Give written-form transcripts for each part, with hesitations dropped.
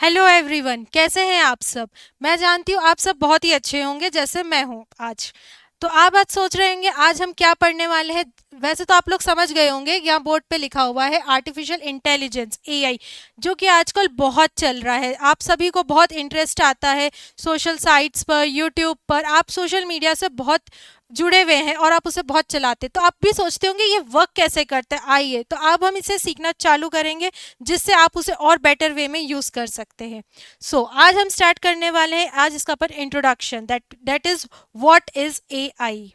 Hello everyone, कैसे हैं आप सब। मैं जानती हूँ आप सब बहुत ही अच्छे होंगे जैसे मैं हूँ आज। तो आप आज सोच रहे होंगे आज हम क्या पढ़ने वाले हैं। वैसे तो आप लोग समझ गए होंगे, यहाँ बोर्ड पे लिखा हुआ है आर्टिफिशियल इंटेलिजेंस एआई, जो कि आजकल बहुत चल रहा है। आप सभी को बहुत इंटरेस्ट आता है सोशल साइट्स पर, यूट्यूब पर। आप सोशल मीडिया से बहुत जुड़े हुए हैं और आप उसे बहुत चलाते हैं, तो आप भी सोचते होंगे ये वर्क कैसे करता है। आइए तो अब हम इसे सीखना चालू करेंगे, जिससे आप उसे और बेटर वे में यूज कर सकते हैं। आज हम स्टार्ट करने वाले हैं आज इसका पर introduction, that is what is AI.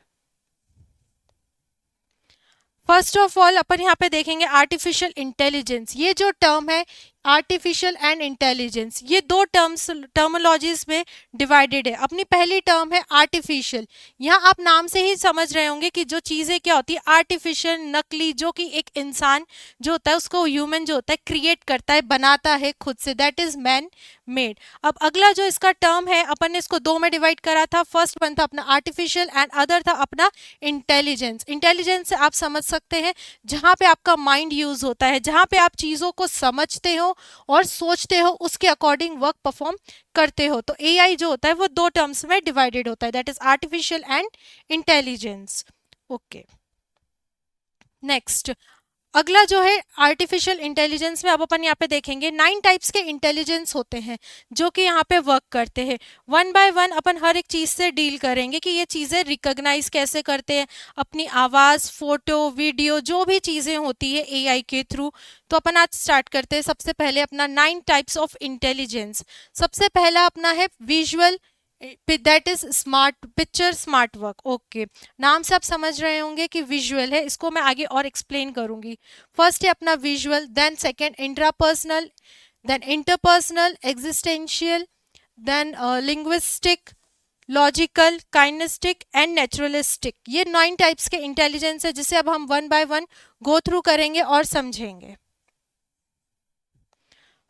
First of all अपन यहाँ पे देखेंगे आर्टिफिशियल इंटेलिजेंस। ये जो टर्म है आर्टिफिशियल एंड इंटेलिजेंस, ये दो टर्मोलॉजीज में डिवाइडेड है। अपनी पहली टर्म है आर्टिफिशियल। यहाँ आप नाम से ही समझ रहे होंगे कि जो चीज़ें क्या होती है आर्टिफिशियल, नकली, जो कि एक इंसान जो होता है उसको ह्यूमन जो होता है क्रिएट करता है, बनाता है खुद से, दैट इज मैन मेड। अब अगला जो इसका टर्म है, अपन ने इसको दो में डिवाइड करा था। फर्स्ट वन था अपना आर्टिफिशियल एंड अदर था अपना इंटेलिजेंस। इंटेलिजेंस से आप समझ सकते हैं जहाँ पे आपका माइंड यूज होता है, जहाँ पे आप चीज़ों को समझते हो और सोचते हो, उसके अकॉर्डिंग वर्क परफॉर्म करते हो। तो एआई जो होता है वो दो टर्म्स में डिवाइडेड होता है, that is artificial and intelligence. Okay, next अगला जो है आर्टिफिशियल इंटेलिजेंस में, अब अपन यहाँ पे देखेंगे 9 टाइप्स के इंटेलिजेंस होते हैं जो कि यहाँ पे वर्क करते हैं। वन बाय वन अपन हर एक चीज़ से डील करेंगे कि ये चीज़ें रिकॉग्नाइज कैसे करते हैं, अपनी आवाज़, फोटो, वीडियो, जो भी चीज़ें होती है एआई के थ्रू। तो अपन आज स्टार्ट करते हैं सबसे पहले अपना 9 टाइप्स ऑफ इंटेलिजेंस। सबसे पहला अपना है visual, that is smart picture, smart work. Okay, नाम से आप समझ रहे होंगे कि विजुअल है, इसको मैं आगे और एक्सप्लेन करूंगी। फर्स्ट है अपना visual, then second intrapersonal, then interpersonal, existential, then linguistic, logical, kinesthetic and naturalistic. ये 9 टाइप्स के इंटेलिजेंस है जिसे अब हम one by one go through करेंगे और समझेंगे।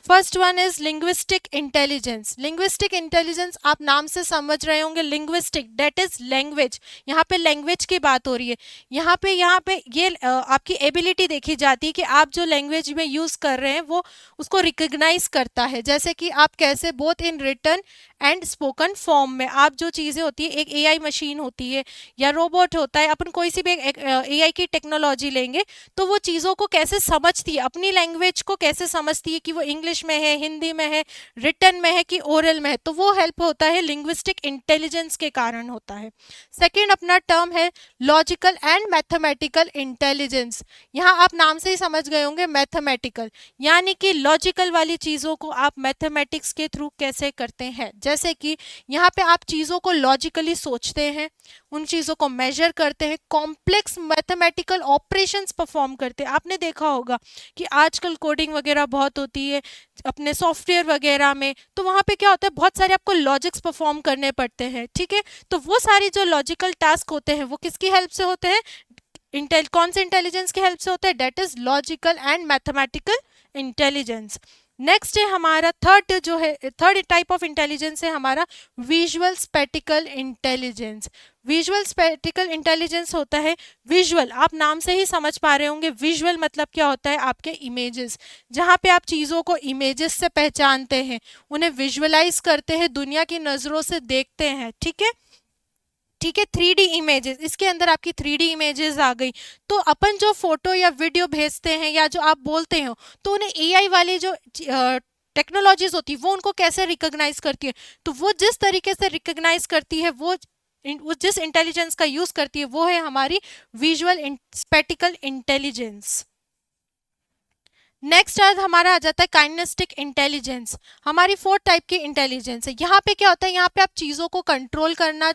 First one is linguistic intelligence. Linguistic intelligence आप नाम से समझ रहे होंगे, लिंग्विस्टिक दैट इज लैंग्वेज। यहाँ पे लैंग्वेज की बात हो रही है। यहाँ पे ये आपकी एबिलिटी देखी जाती है कि आप जो लैंग्वेज में यूज कर रहे हैं वो उसको रिकग्नाइज करता है। जैसे कि आप कैसे both in written and spoken form में आप जो चीज़ें होती है, एक एआई मशीन होती है या रोबोट होता है, अपन कोई सी भी एक एआई की टेक्नोलॉजी लेंगे तो वो चीज़ों को कैसे समझती है, अपनी लैंग्वेज को कैसे समझती है कि वो इंग्लिश में है, हिंदी में है, रिटन में है कि ओरल में है, तो वो हेल्प होता है लिंग्विस्टिक इंटेलिजेंस के कारण होता है। सेकेंड अपना टर्म है लॉजिकल एंड मैथमेटिकल इंटेलिजेंस। यहाँ आप नाम से ही समझ गए होंगे मैथमेटिकल, यानी कि लॉजिकल वाली चीज़ों को आप मैथमेटिक्स के थ्रू कैसे करते हैं। जैसे कि यहाँ पे आप चीज़ों को लॉजिकली सोचते हैं, उन चीज़ों को मेजर करते हैं, कॉम्प्लेक्स मैथमेटिकल ऑपरेशंस परफॉर्म करते हैं। आपने देखा होगा कि आजकल कोडिंग वगैरह बहुत होती है अपने सॉफ्टवेयर वगैरह में, तो वहाँ पे क्या होता है बहुत सारे आपको लॉजिक्स परफॉर्म करने पड़ते हैं, ठीक है। तो वो सारी जो लॉजिकल टास्क होते हैं वो किसकी हेल्प से होते हैं, कौन से इंटेलिजेंस की हेल्प से होता है, that is logical and mathematical intelligence. Next है हमारा थर्ड जो है, थर्ड टाइप ऑफ इंटेलिजेंस है हमारा visual spectacled intelligence. Visual spectacled intelligence होता है विजुअल, आप नाम से ही समझ पा रहे होंगे विजुअल मतलब क्या होता है, आपके इमेजेस, जहाँ पे आप चीज़ों को इमेजेस से पहचानते हैं, उन्हें विजुअलाइज करते हैं, दुनिया की नज़रों से देखते हैं, ठीक है। ठीक है, 3D इमेजेस, इसके अंदर आपकी 3D इमेजेस आ गई। तो अपन जो फोटो या वीडियो भेजते हैं या जो आप बोलते हो, तो उन्हें एआई वाली जो टेक्नोलॉजीज होती है वो उनको कैसे रिकॉग्नाइज करती है, तो वो जिस तरीके से रिकॉग्नाइज करती है, वो जिस इंटेलिजेंस का यूज करती है वो है हमारी विजुअल स्पेटिकल इंटेलिजेंस। नेक्स्ट आज हमारा आ जाता है काइनेस्टिक इंटेलिजेंस। हमारी 4 टाइप की इंटेलिजेंस है। यहाँ पे क्या होता है, यहाँ पे आप चीज़ों को कंट्रोल करना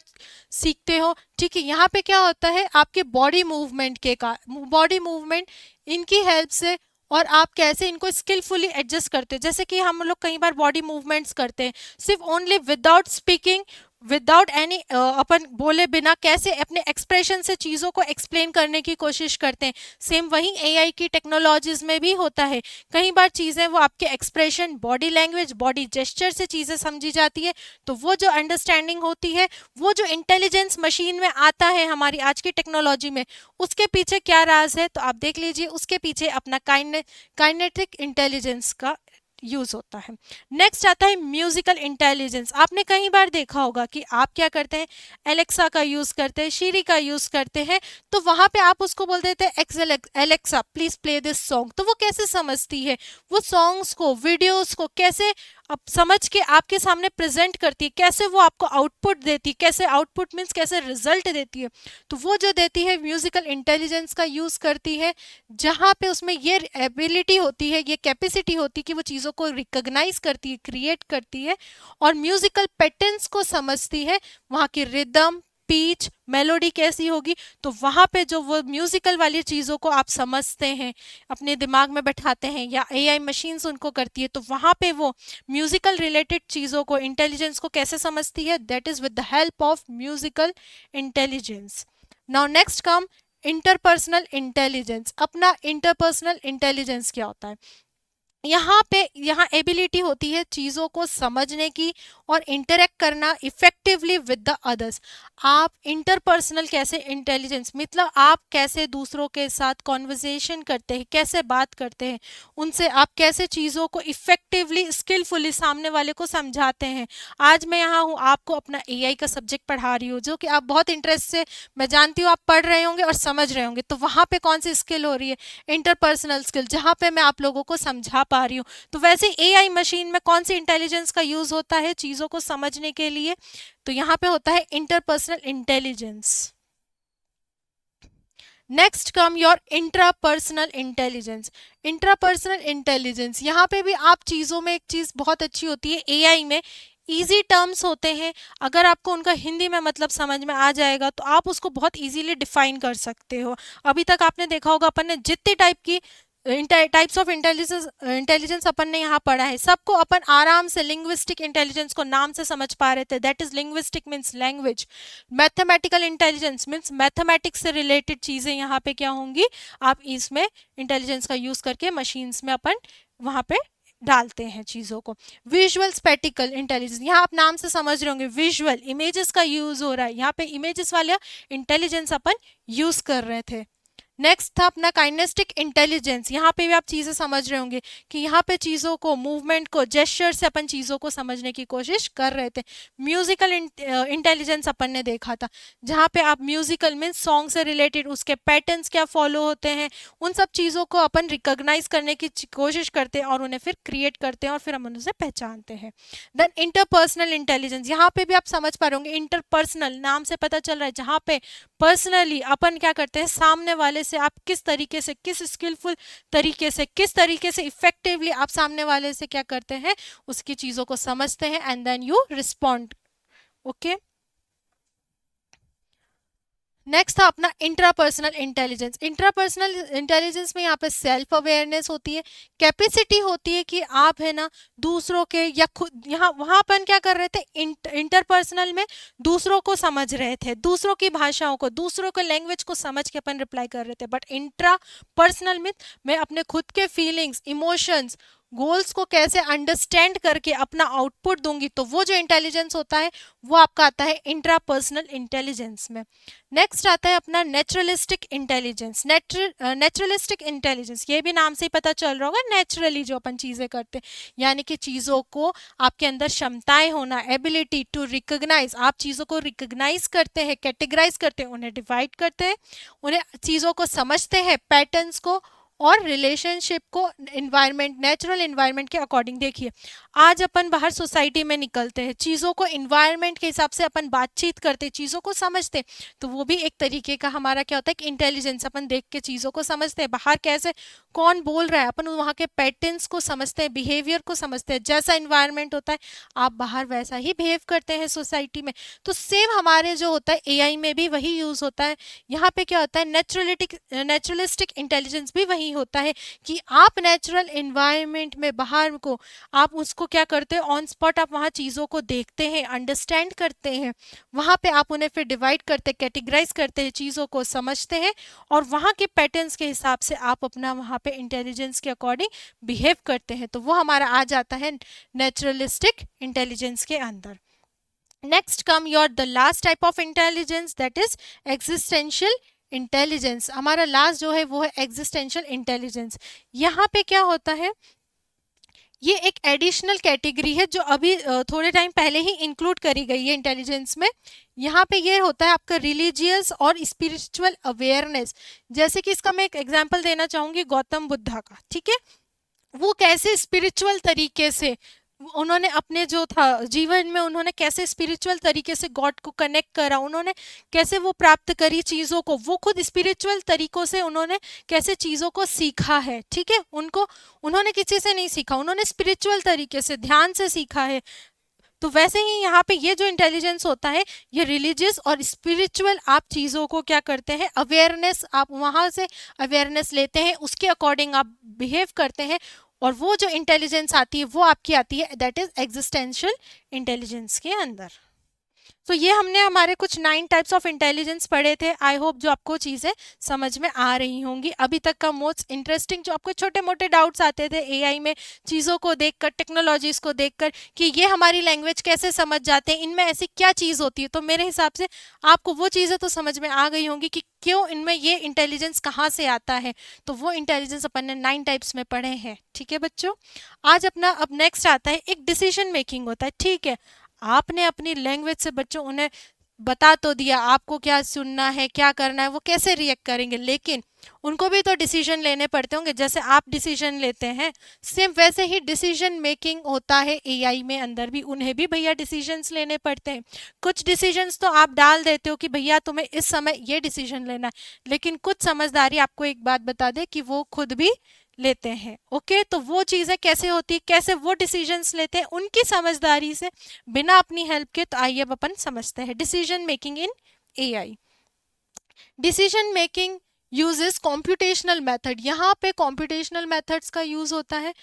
सीखते हो, ठीक है। यहाँ पे क्या होता है आपके बॉडी मूवमेंट के का बॉडी मूवमेंट इनकी हेल्प से, और आप कैसे इनको स्किलफुली एडजस्ट करते हैं। जैसे कि हम लोग कई बार बॉडी मूवमेंट्स करते हैं सिर्फ only without speaking, without any अपन बोले बिना, कैसे अपने एक्सप्रेशन से चीज़ों को एक्सप्लेन करने की कोशिश करते हैं। सेम वही एआई की टेक्नोलॉजीज में भी होता है। कई बार चीज़ें वो आपके expression, body language, body gesture से चीज़ें समझी जाती है। तो वो जो अंडरस्टैंडिंग होती है, वो जो इंटेलिजेंस मशीन में आता है हमारी आज की टेक्नोलॉजी में, उसके पीछे क्या राज है तो आप देख लीजिए। उसके पीछे अपना काइनेटिक इंटेलिजेंस का यूज होता है। नेक्स्ट आता है म्यूजिकल इंटेलिजेंस। आपने कई बार देखा होगा कि आप क्या करते हैं, एलेक्सा का यूज करते हैं, शीरी का यूज करते हैं, तो वहां पे आप उसको बोल देते हैं Alexa please play this song, तो वो कैसे समझती है, वो सॉन्ग्स को, वीडियोस को कैसे अब समझ के आपके सामने प्रेजेंट करती है, कैसे वो आपको आउटपुट देती है, कैसे आउटपुट मीन्स कैसे रिजल्ट देती है, तो वो जो देती है म्यूजिकल इंटेलिजेंस का यूज करती है, जहाँ पे उसमें ये एबिलिटी होती है, ये कैपेसिटी होती है कि वो चीज़ों को रिकॉग्नाइज करती है, क्रिएट करती है और म्यूजिकल पैटर्न्स को समझती है, वहाँ की रिदम, पीच, मेलोडी कैसी होगी, तो वहाँ पे जो वो म्यूजिकल वाली चीज़ों को आप समझते हैं, अपने दिमाग में बैठाते हैं या एआई मशीन्स उनको करती है, तो वहाँ पे वो म्यूजिकल रिलेटेड चीज़ों को, इंटेलिजेंस को कैसे समझती है, that is with the help of musical intelligence. Now next come interpersonal intelligence. अपना इंटरपर्सनल इंटेलिजेंस क्या होता है, यहाँ एबिलिटी होती है चीज़ों को समझने की और इंटरेक्ट करना इफेक्टिवली विद द अदर्स। आप इंटरपर्सनल कैसे इंटेलिजेंस, मतलब आप कैसे दूसरों के साथ कॉन्वर्सेशन करते हैं, कैसे बात करते हैं उनसे, आप कैसे चीज़ों को इफेक्टिवली स्किलफुली सामने वाले को समझाते हैं। आज मैं यहाँ हूँ, आपको अपना एआई का सब्जेक्ट पढ़ा रही हूँ, जो कि आप बहुत इंटरेस्ट से, मैं जानती हूँ आप पढ़ रहे होंगे और समझ रहे होंगे, तो वहाँ पे कौन सी स्किल हो रही है, इंटरपर्सनल स्किल, जहाँ पे मैं आप लोगों को समझा पा रही हूँ। तो वैसे एआई मशीन में कौन सी इंटेलिजेंस का यूज होता है चीजों को समझने के लिए, तो यहाँ पे होता है interpersonal intelligence. Next come your intrapersonal intelligence. Intrapersonal intelligence, यहाँ पे भी आप चीज़ों में एक चीज़ बहुत अच्छी होती है, एआई में इजी टर्म्स होते हैं, अगर आपको उनका हिंदी में मतलब समझ में आ जाएगा तो आप उसको बहुत इजीली डिफाइन कर सकते हो। अभी तक आपने देखा होगा अपन ने जितने टाइप की टाइप्स ऑफ इंटेलिजेंस अपन ने यहाँ पढ़ा है, सबको अपन आराम से लिंग्विस्टिक इंटेलिजेंस को नाम से समझ पा रहे थे, that is linguistic means language. Mathematical intelligence means mathematics से रिलेटेड चीज़ें यहाँ पे क्या होंगी, आप इसमें इंटेलिजेंस का यूज़ करके मशीन्स में अपन वहाँ पे डालते हैं चीज़ों को। विजुअल स्पेटिकल इंटेलिजेंस, यहाँ आप नाम से समझ रहे होंगे, विजुअल इमेजेस का यूज़ हो रहा है, यहाँ पे इमेजेस वाले इंटेलिजेंस अपन यूज़ कर रहे थे। नेक्स्ट था अपना काइनेस्टिक इंटेलिजेंस, यहाँ पे भी आप चीज़ें समझ रहे होंगे कि यहाँ पे चीज़ों को, मूवमेंट को, जेस्चर से अपन चीज़ों को समझने की कोशिश कर रहे थे। म्यूजिकल इंटेलिजेंस अपन ने देखा था, जहाँ पे आप म्यूजिकल मीन्स सॉन्ग से रिलेटेड उसके पैटर्न्स क्या फॉलो होते हैं, उन सब चीज़ों को अपन रिकॉग्नाइज करने की कोशिश करते हैं और उन्हें फिर क्रिएट करते हैं और फिर हम उनसे पहचानते हैं। देन इंटरपर्सनल इंटेलिजेंस, यहाँ पे भी आप समझ पा रहे होंगे, इंटरपर्सनल नाम से पता चल रहा है, जहाँ पे पर्सनली अपन क्या करते हैं, सामने वाले से आप किस तरीके से, किस स्किलफुल तरीके से, किस तरीके से इफेक्टिवली आप सामने वाले से क्या करते हैं, उसकी चीज़ों को समझते हैं and then you respond. Okay, next था अपना इंट्रापर्सनल इंटेलिजेंस। इंट्रापर्सनल इंटेलिजेंस में यहाँ पे सेल्फ अवेयरनेस होती है, कैपेसिटी होती है कि आप है ना दूसरों के या खुद, यहाँ वहाँ अपन क्या कर रहे थे, इंटरपर्सनल में दूसरों को समझ रहे थे, दूसरों की भाषाओं को, दूसरों के लैंग्वेज को समझ के अपन रिप्लाई कर रहे थे। बट इंट्रा पर्सनल में मैं अपने खुद के फीलिंग्स, इमोशंस, गोल्स को कैसे अंडरस्टैंड करके अपना आउटपुट दूंगी, तो वो जो इंटेलिजेंस होता है वो आपका आता है इंट्रापर्सनल इंटेलिजेंस में। नेक्स्ट आता है अपना नेचुरलिस्टिक इंटेलिजेंस। नेचुरलिस्टिक इंटेलिजेंस, ये भी नाम से ही पता चल रहा होगा, नेचुरली जो अपन चीज़ें करते हैं, यानी कि चीज़ों को, आपके अंदर क्षमताएं होना, एबिलिटी टू रिकॉग्नाइज, आप चीज़ों को रिकॉग्नाइज करते हैं, कैटेगराइज करते हैं, उन्हें डिवाइड करते हैं, उन्हें चीज़ों को समझते हैं, पैटर्न्स को और रिलेशनशिप को इन्वायरमेंट, नेचुरल इन्वायरमेंट के अकॉर्डिंग। देखिए आज अपन बाहर सोसाइटी में निकलते हैं, चीज़ों को इन्वायरमेंट के हिसाब से अपन बातचीत करते, चीज़ों को समझते, तो वो भी एक तरीके का हमारा क्या होता है कि इंटेलिजेंस, अपन देख के चीज़ों को समझते हैं, बाहर कैसे कौन बोल रहा है, अपन वहाँ के पैटर्न्स को समझते हैं, बिहेवियर को समझते हैं, जैसा इन्वायरमेंट होता है आप बाहर वैसा ही बिहेव करते हैं सोसाइटी में। तो सेम हमारे जो होता है एआई में भी वही यूज़ होता है। यहाँ पे क्या होता है, नेचुरलिस्टिक इंटेलिजेंस भी वही होता है कि आप नेचुरल एनवायरनमेंट में बाहर को, आप उसको क्या करते हैं, ऑन स्पॉट आप वहाँ चीज़ों को देखते हैं, अंडरस्टैंड करते हैं, वहाँ पे आप उन्हें फिर डिवाइड करते, कैटेगराइज करते हैं, चीज़ों को समझते हैं और वहाँ के पैटर्न्स के हिसाब से आप अपना वहाँ पे इंटेलिजेंस के अकॉर्डिंग बिहेव करते हैं, तो वो हमारा आ जाता है नेचुरलिस्टिक इंटेलिजेंस के अंदर। Next come your the last type of intelligence, that is existential intelligence. हमारा लास्ट जो है वो है एग्जिस्टेंशियल इंटेलिजेंस। यहाँ पे क्या होता है, ये एक एडिशनल कैटेगरी है जो अभी थोड़े टाइम पहले ही इंक्लूड करी गई है इंटेलिजेंस में। यहाँ पे ये होता है आपका रिलीजियस और स्पिरिचुअल अवेयरनेस। जैसे कि इसका मैं एक एग्जांपल देना चाहूंगी गौतम बुद्धा का, ठीक है। वो कैसे स्पिरिचुअल तरीके से उन्होंने अपने जो था जीवन में उन्होंने कैसे स्पिरिचुअल तरीके से गॉड को कनेक्ट करा, उन्होंने कैसे वो प्राप्त करी चीज़ों को, वो खुद स्पिरिचुअल तरीकों से उन्होंने कैसे चीज़ों को सीखा है, ठीक है। उन्होंने किसी से नहीं सीखा, उन्होंने स्पिरिचुअल तरीके से ध्यान से सीखा है। तो वैसे ही यहाँ पे ये जो इंटेलिजेंस होता है ये रिलीजियस और स्पिरिचुअल आप चीज़ों को क्या करते हैं, अवेयरनेस, आप वहाँ से अवेयरनेस लेते हैं, उसके अकॉर्डिंग आप बिहेव करते हैं। और वो जो इंटेलिजेंस आती है वो आपकी आती है दैट इज एग्जिस्टेंशियल इंटेलिजेंस के अंदर। तो ये हमने हमारे कुछ 9 टाइप्स ऑफ इंटेलिजेंस पढ़े थे। आई होप जो आपको चीज़ें समझ में आ रही होंगी। अभी तक का मोस्ट इंटरेस्टिंग जो आपको छोटे मोटे डाउट्स आते थे एआई में चीज़ों को देखकर, टेक्नोलॉजीज को देखकर कि ये हमारी लैंग्वेज कैसे समझ जाते हैं, इनमें ऐसी क्या चीज़ होती है, तो मेरे हिसाब से आपको वो चीज़ें तो समझ में आ गई होंगी कि क्यों इनमें ये इंटेलिजेंस कहाँ से आता है। तो वो इंटेलिजेंस अपन ने 9 टाइप्स में पढ़े हैं, ठीक है बच्चों। आज अपना अब नेक्स्ट आता है एक डिसीजन मेकिंग होता है, ठीक है। आपने अपनी लैंग्वेज से बच्चों उन्हें बता तो दिया आपको क्या सुनना है, क्या करना है, वो कैसे रिएक्ट करेंगे, लेकिन उनको भी तो डिसीजन लेने पड़ते होंगे। जैसे आप डिसीजन लेते हैं सेम वैसे ही डिसीजन मेकिंग होता है एआई में अंदर भी, उन्हें भी भैया डिसीजंस लेने पड़ते हैं। कुछ डिसीजंस तो आप डाल देते हो कि भैया तुम्हें इस समय ये डिसीजन लेना है, लेकिन कुछ समझदारी आपको एक बात बता दे कि वो खुद भी लेते हैं। ओके, तो वो चीज़ें कैसे होती है, कैसे वो डिसीजंस लेते हैं उनकी समझदारी से, बिना अपनी हेल्प के। तो आइए अब अपन समझते हैं decision making in AI. Decision making uses computational method. यहाँ पे कॉम्प्यूटेशनल मेथड्स का यूज होता है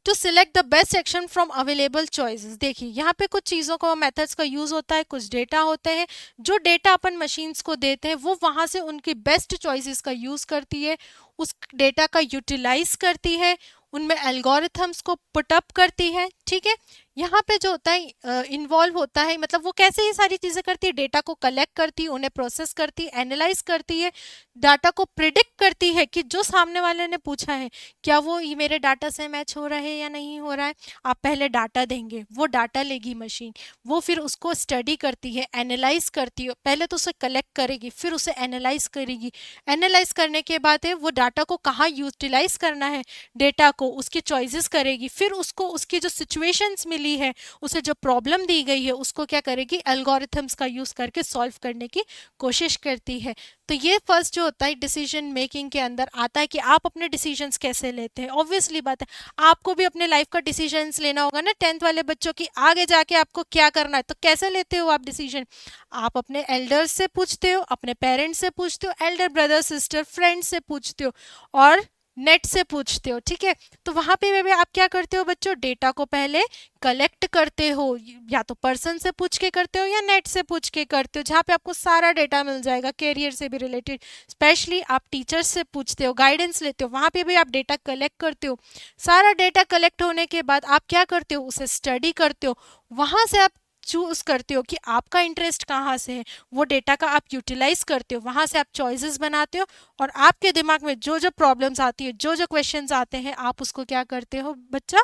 to select the best section from available choices. देखिए यहाँ पे कुछ चीज़ों का मेथड्स का यूज होता है, कुछ डेटा होते हैं, जो डेटा अपन मशीन्स को देते हैं वो वहाँ से उनकी बेस्ट चॉइसेस का यूज करती है, उस डेटा का यूटिलाइज करती है, उनमें एल्गोरिथम्स को पुटअप करती है, ठीक है। यहाँ पे जो होता है इन्वॉल्व होता है, मतलब वो कैसे ये सारी चीज़ें करती है, डेटा को कलेक्ट करती है, उन्हें प्रोसेस करती है, एनालाइज करती है, डाटा को प्रिडिक्ट करती है कि जो सामने वाले ने पूछा है क्या वो ये मेरे डाटा से मैच हो रहा है या नहीं हो रहा है। आप पहले डाटा देंगे, वो डाटा लेगी मशीन, वो फिर उसको स्टडी करती है, एनालाइज करती है, पहले तो उसे कलेक्ट करेगी फिर उसे एनालाइज करेगी, एनालाइज करने के बाद है वो डाटा को कहाँ यूटिलाइज करना है, डेटा को उसकी चॉइसेस करेगी, फिर उसको उसकी जो सिचुएशंस मिली है, उसे जो प्रॉब्लम दी गई है उसको क्या करेगी, एल्गोरिथम्स का यूज करके सॉल्व करने की कोशिश करती है। तो ये फर्स्ट जो होता है डिसीजन मेकिंग के अंदर आता है कि आप अपने डिसीजंस कैसे लेते हैं। ऑब्वियसली बात है आपको भी अपने लाइफ का डिसीजंस लेना होगा ना, 10th वाले बच्चों की आगे जाके आपको क्या करना है, तो कैसे लेते हो आप डिसीजन। आप अपने एल्डर्स से पूछते हो, अपने पेरेंट्स से पूछते हो, एल्डर ब्रदर सिस्टर फ्रेंड्स से पूछते हो और नेट से पूछते हो, ठीक है। तो वहां पे भी आप क्या करते हो बच्चों, डेटा को पहले कलेक्ट करते हो, या तो पर्सन से पूछ के करते हो या नेट से पूछ के करते हो, जहाँ पे आपको सारा डेटा मिल जाएगा कैरियर से भी रिलेटेड। स्पेशली आप टीचर्स से पूछते हो, गाइडेंस लेते हो, वहाँ पे भी आप डेटा कलेक्ट करते हो। सारा डेटा कलेक्ट होने के बाद आप क्या करते हो, उसे स्टडी करते हो, वहाँ से आप चूज करते हो कि आपका इंटरेस्ट कहाँ से है, वो डेटा का आप यूटिलाइज करते हो, वहाँ से आप चॉइसेस बनाते हो और आपके दिमाग में जो जो प्रॉब्लम्स आती है, जो जो क्वेश्चंस आते हैं, आप उसको क्या करते हो बच्चा,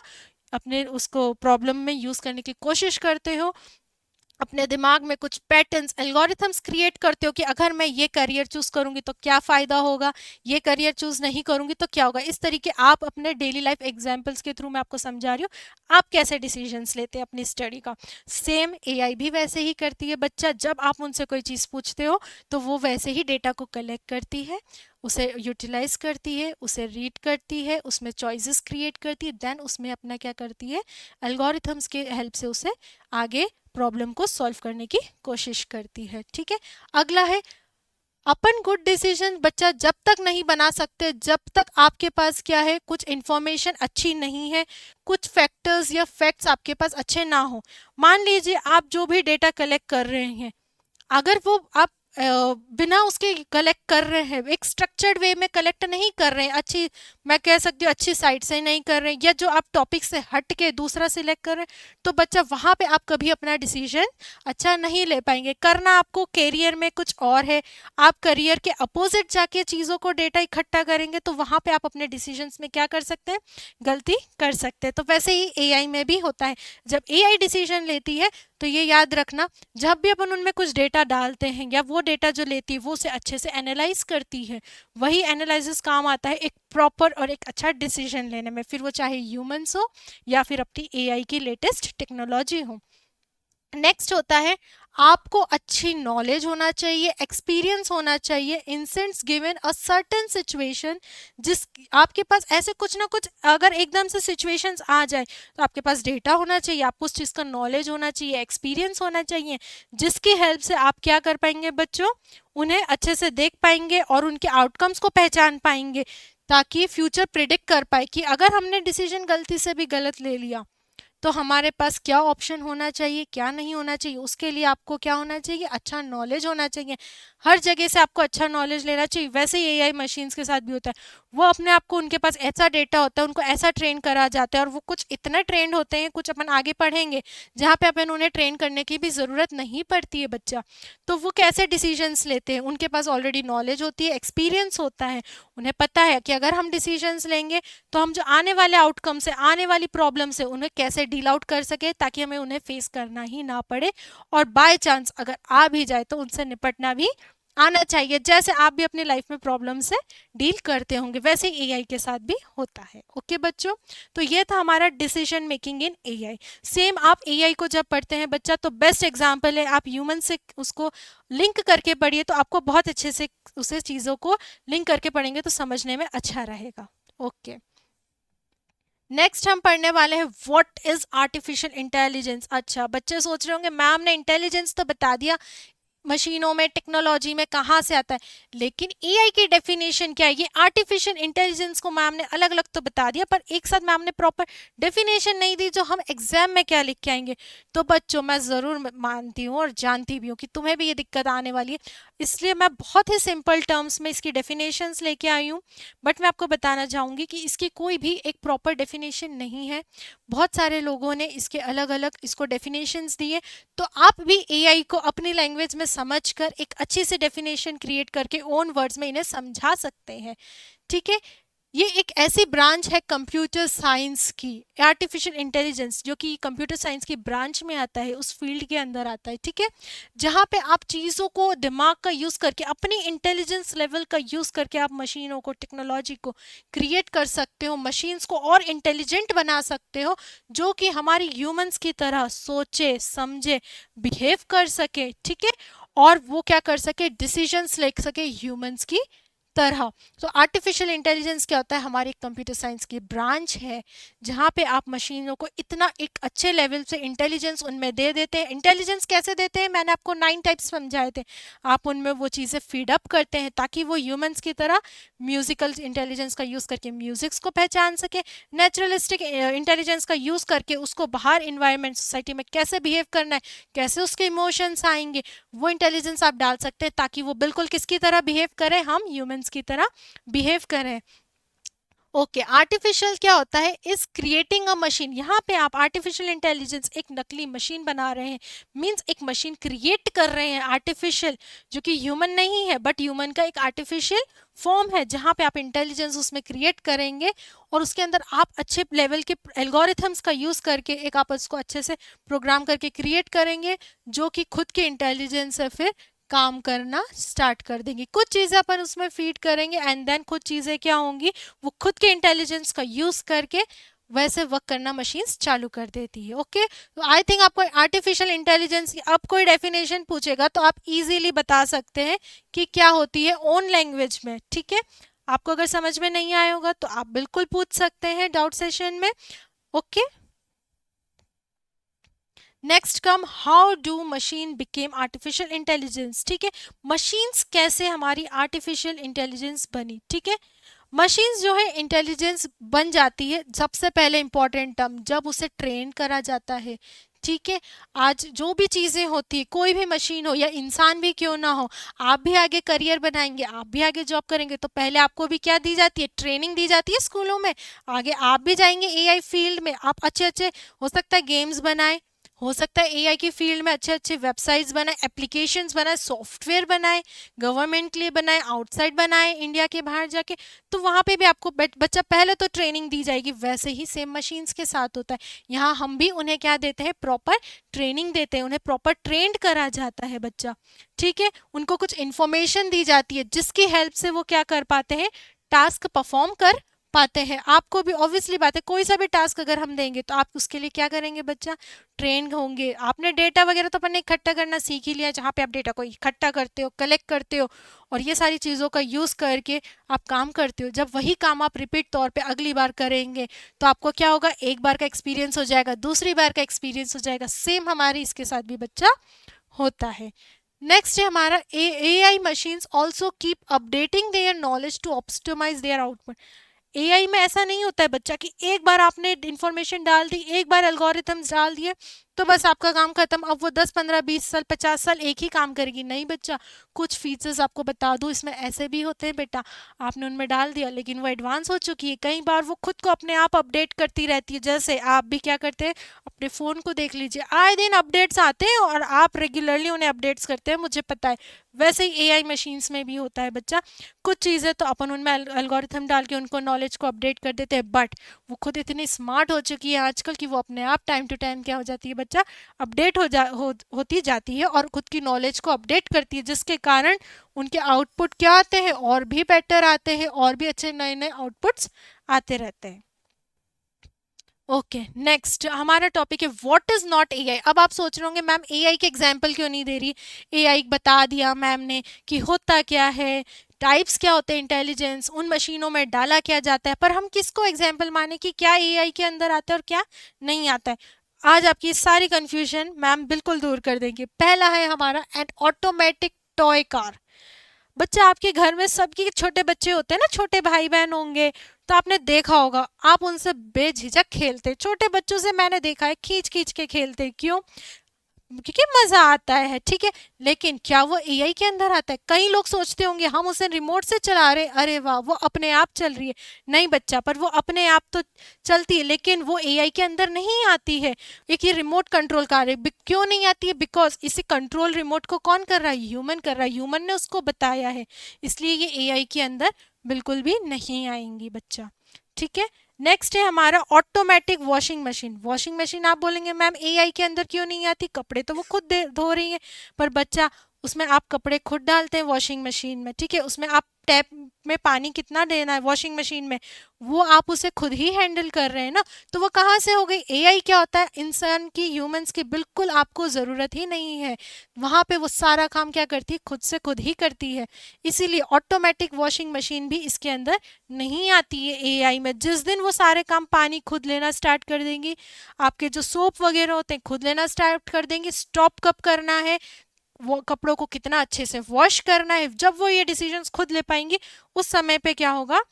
अपने उसको प्रॉब्लम में यूज करने की कोशिश करते हो। अपने दिमाग में कुछ पैटर्न्स एल्गोरिथम्स क्रिएट करते हो कि अगर मैं ये करियर चूज करूंगी तो क्या फायदा होगा, ये करियर चूज नहीं करूंगी तो क्या होगा। इस तरीके आप अपने डेली लाइफ एग्जांपल्स के थ्रू मैं आपको समझा रही हूँ आप कैसे डिसीजंस लेते हैं अपनी स्टडी का। सेम एआई भी वैसे ही करती है बच्चा, जब आप उनसे कोई चीज़ पूछते हो तो वो वैसे ही डेटा को कलेक्ट करती है, उसे यूटिलाइज करती है, उसे रीड करती है, उसमें चॉइसेस क्रिएट करती है, देन उसमें अपना क्या करती है, एल्गोरिथम्स के हेल्प से उसे आगे प्रॉब्लम को सॉल्व करने की कोशिश करती है, ठीक है। अगला है अपन गुड डिसीजन बच्चा जब तक नहीं बना सकते जब तक आपके पास क्या है, कुछ इंफॉर्मेशन अच्छी नहीं है, कुछ फैक्टर्स या फैक्ट्स आपके पास अच्छे ना हो। मान लीजिए आप जो भी डेटा कलेक्ट कर रहे हैं, अगर वो आप बिना उसके कलेक्ट कर रहे हैं, एक स्ट्रक्चर्ड वे में कलेक्ट नहीं कर रहे हैं, अच्छी, मैं कह सकती हूँ अच्छी साइट से नहीं कर रहे हैं, या जो आप टॉपिक से हट के दूसरा सिलेक्ट कर रहे हैं, तो बच्चा वहाँ पे आप कभी अपना डिसीजन अच्छा नहीं ले पाएंगे। करना आपको करियर में कुछ और है, आप करियर के अपोजिट जाके चीज़ों को डेटा इकट्ठा करेंगे तो वहाँ पे आप अपने डिसीजंस में क्या कर सकते हैं, गलती कर सकते हैं। तो वैसे ही एआई में भी होता है, जब एआई डिसीजन लेती है तो ये याद रखना, जब भी अपन उनमें कुछ डेटा डालते हैं या वो डेटा जो लेती है वो उसे अच्छे से एनालाइज करती है, वही एनालिसिस काम आता है एक प्रॉपर और एक अच्छा डिसीजन लेने में, फिर वो चाहे ह्यूमंस हो या फिर अपनी एआई की लेटेस्ट टेक्नोलॉजी हो। नेक्स्ट होता है, आपको अच्छी नॉलेज होना चाहिए, एक्सपीरियंस होना चाहिए in sense given a certain situation, जिस आपके पास ऐसे कुछ ना कुछ अगर एकदम से सिचुएशंस आ जाए तो आपके पास डेटा होना चाहिए, आपको उस चीज़ का नॉलेज होना चाहिए, एक्सपीरियंस होना चाहिए, जिसकी हेल्प से आप क्या कर पाएंगे बच्चों, उन्हें अच्छे से देख पाएंगे और उनके आउटकम्स को पहचान पाएंगे, ताकि फ्यूचर प्रिडिक्ट कर पाए कि अगर हमने डिसीजन गलती से भी गलत ले लिया तो हमारे पास क्या ऑप्शन होना चाहिए, क्या नहीं होना चाहिए। उसके लिए आपको क्या होना चाहिए, अच्छा नॉलेज होना चाहिए, हर जगह से आपको अच्छा नॉलेज लेना चाहिए। वैसे ही एआई मशीन्स के साथ भी होता है, वो अपने आप को, उनके पास ऐसा डेटा होता है, उनको ऐसा ट्रेन करा जाता है और वो कुछ इतना ट्रेंड होते हैं, कुछ अपन आगे पढ़ेंगे जहाँ पे अपन उन्हें ट्रेन करने की भी ज़रूरत नहीं पड़ती है बच्चा। तो वो कैसे डिसीजंस लेते हैं, उनके पास ऑलरेडी नॉलेज होती है, एक्सपीरियंस होता है, उन्हें पता है कि अगर हम डिसीजंस लेंगे तो हम जो आने वाले आउटकम से, आने वाली प्रॉब्लम से उन्हें कैसे डील आउट कर सके, ताकि हमें उन्हें फेस करना ही ना पड़े, और बाय चांस अगर आ भी जाए तो उनसे निपटना भी आना चाहिए, जैसे आप भी अपनी लाइफ में प्रॉब्लम से डील करते होंगे वैसे एआई के साथ भी होता है। ओके बच्चों, तो ये था हमारा decision making in AI. Same आप एआई को जब पढ़ते हैं बच्चा, तो बेस्ट एग्जांपल है आप ह्यूमन से उसको लिंक करके पढ़िए, तो आपको बहुत अच्छे से उसे चीज़ों को लिंक करके पढ़ेंगे तो समझने में अच्छा रहेगा। ओके, नेक्स्ट हम पढ़ने वाले हैं व्हाट इज आर्टिफिशियल इंटेलिजेंस। अच्छा, बच्चे सोच रहे होंगे मैम ने इंटेलिजेंस तो बता दिया, मशीनों में, टेक्नोलॉजी में कहाँ से आता है, लेकिन एआई की डेफिनेशन क्या है, ये आर्टिफिशियल इंटेलिजेंस को मैम ने अलग अलग तो बता दिया, पर एक साथ मैम ने प्रॉपर डेफिनेशन नहीं दी जो हम एग्जाम में क्या लिख के आएंगे। तो बच्चों मैं ज़रूर मानती हूँ और जानती भी हूँ कि तुम्हें भी ये दिक्कत आने वाली है, इसलिए मैं बहुत ही सिंपल टर्म्स में इसकी डेफिनेशंस लेके आई हूँ। बट मैं आपको बताना चाहूँगी कि इसकी कोई भी एक प्रॉपर डेफिनेशन नहीं है, बहुत सारे लोगों ने इसके अलग अलग इसको डेफिनेशंस दिए, तो आप भी एआई को अपनी लैंग्वेज में समझकर एक अच्छी सी डेफिनेशन क्रिएट करके ओन वर्ड्स में इन्हें समझा सकते हैं। ठीक है, ये एक ऐसी ब्रांच है कंप्यूटर साइंस की, आर्टिफिशियल इंटेलिजेंस जो कि कंप्यूटर साइंस की ब्रांच में आता है, उस फील्ड के अंदर आता है। ठीक है, जहाँ पे आप चीज़ों को दिमाग का यूज़ करके, अपनी इंटेलिजेंस लेवल का यूज़ करके आप मशीनों को, टेक्नोलॉजी को क्रिएट कर सकते हो, मशीन्स को और इंटेलिजेंट बना सकते हो, जो कि हमारी ह्यूमंस की तरह सोचे समझे बिहेव कर सके। ठीक है, और वो क्या कर सके, डिसीजंस ले सके ह्यूमंस की तरह। तो आर्टिफिशियल इंटेलिजेंस क्या होता है, हमारी कंप्यूटर साइंस की ब्रांच है, जहाँ पे आप मशीनों को इतना एक अच्छे लेवल से इंटेलिजेंस उनमें दे देते हैं। इंटेलिजेंस कैसे देते हैं, मैंने आपको 9 टाइप्स समझाए थे, आप उनमें वो चीज़ें फीड अप करते हैं ताकि वो ह्यूमंस की तरह म्यूजिकल इंटेलिजेंस का यूज़ करके म्यूजिक्स को पहचान सके, नेचुरलिस्टिक इंटेलिजेंस का यूज़ करके उसको बाहर इन्वायरमेंट, सोसाइटी में कैसे बिहेव करना है, कैसे उसके इमोशंस आएंगे, वो इंटेलिजेंस आप डाल सकते हैं ताकि वो बिल्कुल किसकी तरह बिहेव करें, हम ह्यूमंस की तरह बिहेव करें। ओके, आर्टिफिशियल क्या होता है, इज क्रिएटिंग अ मशीन। यहाँ पे आप आर्टिफिशियल इंटेलिजेंस एक नकली मशीन बना रहे हैं, मींस एक मशीन क्रिएट कर रहे हैं आर्टिफिशियल, जो कि ह्यूमन नहीं है बट ह्यूमन का एक आर्टिफिशियल फॉर्म है, जहाँ पे आप इंटेलिजेंस उसमें क्रिएट करेंगे और उसके अंदर आप अच्छे लेवल के एल्गोरिथम्स का यूज करके एक आप उसको अच्छे से प्रोग्राम करके क्रिएट करेंगे, जो कि खुद के इंटेलिजेंस से फिर काम करना स्टार्ट कर देंगी। कुछ चीज़ें अपन उसमें फीड करेंगे एंड देन कुछ चीज़ें क्या होंगी, वो खुद के इंटेलिजेंस का यूज करके वैसे वर्क करना मशीन्स चालू कर देती है। ओके, तो आई थिंक आपको आर्टिफिशियल इंटेलिजेंस की अब कोई डेफिनेशन पूछेगा तो आप इजीली बता सकते हैं कि क्या होती है ओन लैंग्वेज में। ठीक है, आपको अगर समझ में नहीं आया होगा तो आप बिल्कुल पूछ सकते हैं डाउट सेशन में। Okay, next come how do machine became artificial intelligence. ठीक है, मशीन्स कैसे हमारी आर्टिफिशियल इंटेलिजेंस बनी। ठीक है, मशीन्स जो है इंटेलिजेंस बन जाती है सबसे पहले इंपॉर्टेंट टर्म जब उसे ट्रेन करा जाता है। ठीक है, आज जो भी चीज़ें होती है, कोई भी मशीन हो या इंसान भी क्यों ना हो, आप भी आगे करियर बनाएंगे, आप भी आगे जॉब करेंगे, तो पहले आपको भी क्या दी जाती है, ट्रेनिंग दी जाती है स्कूलों में। आगे आप भी जाएंगे एआई फील्ड में, आप अच्छे अच्छे हो सकता है गेम्स बनाए, हो सकता है एआई की फील्ड में अच्छे अच्छे वेबसाइट्स बनाए, एप्लीकेशंस बनाए, सॉफ्टवेयर बनाए, गवर्नमेंट के लिए बनाए, आउटसाइड बनाए, इंडिया के बाहर जाके। तो वहाँ पे भी आपको बच्चा पहले तो ट्रेनिंग दी जाएगी, वैसे ही सेम मशीन्स के साथ होता है। यहाँ हम भी उन्हें क्या देते हैं, प्रॉपर ट्रेनिंग देते हैं, उन्हें प्रॉपर ट्रेंड करा जाता है बच्चा। ठीक है, उनको कुछ इन्फॉर्मेशन दी जाती है जिसकी हेल्प से वो क्या कर पाते हैं, टास्क परफॉर्म कर पाते हैं। आपको भी ऑब्वियसली बात है, कोई सा भी टास्क अगर हम देंगे तो आप उसके लिए क्या करेंगे बच्चा, ट्रेन होंगे। आपने डेटा वगैरह तो अपने इकट्ठा करना सीख ही लिया, जहाँ पे आप डेटा को इकट्ठा करते हो, कलेक्ट करते हो और ये सारी चीज़ों का यूज़ करके आप काम करते हो। जब वही काम आप रिपीट तौर पे अगली बार करेंगे तो आपको क्या होगा, एक बार का एक्सपीरियंस हो जाएगा, दूसरी बार का एक्सपीरियंस हो जाएगा। सेम हमारी इसके साथ भी बच्चा होता है। नेक्स्ट है हमारा AI machines also keep updating their knowledge to optimize their output. AI में ऐसा नहीं होता है बच्चा कि एक बार आपने इंफॉर्मेशन डाल दी, एक बार एल्गोरिथम्स डाल दिए तो बस आपका काम खत्म, अब वो 10 15 20 साल 50 साल एक ही काम करेगी। नहीं बच्चा, कुछ फीचर्स आपको बता दूं इसमें ऐसे भी होते हैं बेटा, आपने उनमें डाल दिया लेकिन वो एडवांस हो चुकी है, कई बार वो खुद को अपने आप अपडेट करती रहती है। जैसे आप भी क्या करते हैं, अपने फ़ोन को देख लीजिए, आए दिन अपडेट्स आते हैं और आप रेगुलरली उन्हें अपडेट्स करते हैं, मुझे पता है। वैसे ही एआई मशीन्स में भी होता है बच्चा, कुछ चीज़ें तो अपन उनमें एल्गोरिथम डाल के उनको नॉलेज को अपडेट कर देते हैं, बट वो खुद इतनी स्मार्ट हो चुकी है आजकल कि वो अपने आप टाइम टू टाइम क्या हो जाती है बच्चा, अपडेट होती जाती है और खुद की नॉलेज को अपडेट करती है, जिसके कारण उनके आउटपुट क्या आते हैं, और भी बेटर आते हैं, और भी अच्छे नए नए आउटपुट्स आते रहते हैं। ओके, नेक्स्ट हमारा टॉपिक है व्हाट इज नॉट एआई। अब आप सोच रहे होंगे मैम एआई के एग्जाम्पल क्यों नहीं दे रही, एआई बता दिया मैम ने कि होता क्या है, टाइप्स क्या होते हैं इंटेलिजेंस, उन मशीनों में डाला क्या जाता है, पर हम किसको एग्जाम्पल माने कि क्या एआई के अंदर आता है और क्या नहीं आता है। आज आपकी सारी कंफ्यूजन मैम बिल्कुल दूर कर देंगे। पहला है हमारा एन ऑटोमेटिक टॉय कार। बच्चा आपके घर में सबके छोटे बच्चे होते हैं ना, छोटे भाई बहन होंगे, तो आपने देखा होगा आप उनसे बेझिझक खेलते, छोटे बच्चों से मैंने देखा है खींच खींच के खेलते, क्यों, क्योंकि मजा आता है। ठीक है, लेकिन क्या वो एआई के अंदर आता है। कई लोग सोचते होंगे हम उसे रिमोट से चला रहे, अरे वाह वो अपने आप चल रही है। नहीं बच्चा, पर वो अपने आप तो चलती है लेकिन वो एआई के अंदर नहीं आती है। एक ये रिमोट कंट्रोल कार है, क्यों नहीं आती है, बिकॉज इसे कंट्रोल रिमोट को कौन कर रहा है, ह्यूमन कर रहा है, ह्यूमन ने उसको बताया है, इसलिए ये एआई के अंदर बिल्कुल भी नहीं आएंगी बच्चा। ठीक है, नेक्स्ट है हमारा automatic washing machine. Washing machine आप बोलेंगे मैम एआई के अंदर क्यों नहीं आती, कपड़े तो वो खुद धो रही है, पर बच्चा उसमें आप कपड़े खुद डालते हैं वॉशिंग मशीन में। ठीक है, उसमें आप टैप में पानी कितना देना है वॉशिंग मशीन में, वो आप उसे खुद ही हैंडल कर रहे हैं ना, तो वो कहाँ से हो गई। एआई क्या होता है, इंसान की, ह्यूमंस की बिल्कुल आपको ज़रूरत ही नहीं है, वहाँ पे वो सारा काम क्या करती है, खुद से खुद ही करती है। इसीलिए ऑटोमेटिक वॉशिंग मशीन भी इसके अंदर नहीं आती है एआई में। जिस दिन वो सारे काम पानी खुद लेना स्टार्ट कर देंगी, आपके जो सोप वगैरह होते हैं खुद लेना स्टार्ट कर देंगे, स्टॉप कब करना है, वो कपड़ों को कितना अच्छे से वॉश करना है, जब वो ये डिसीजंस खुद ले पाएंगी उस समय पे क्या होगा,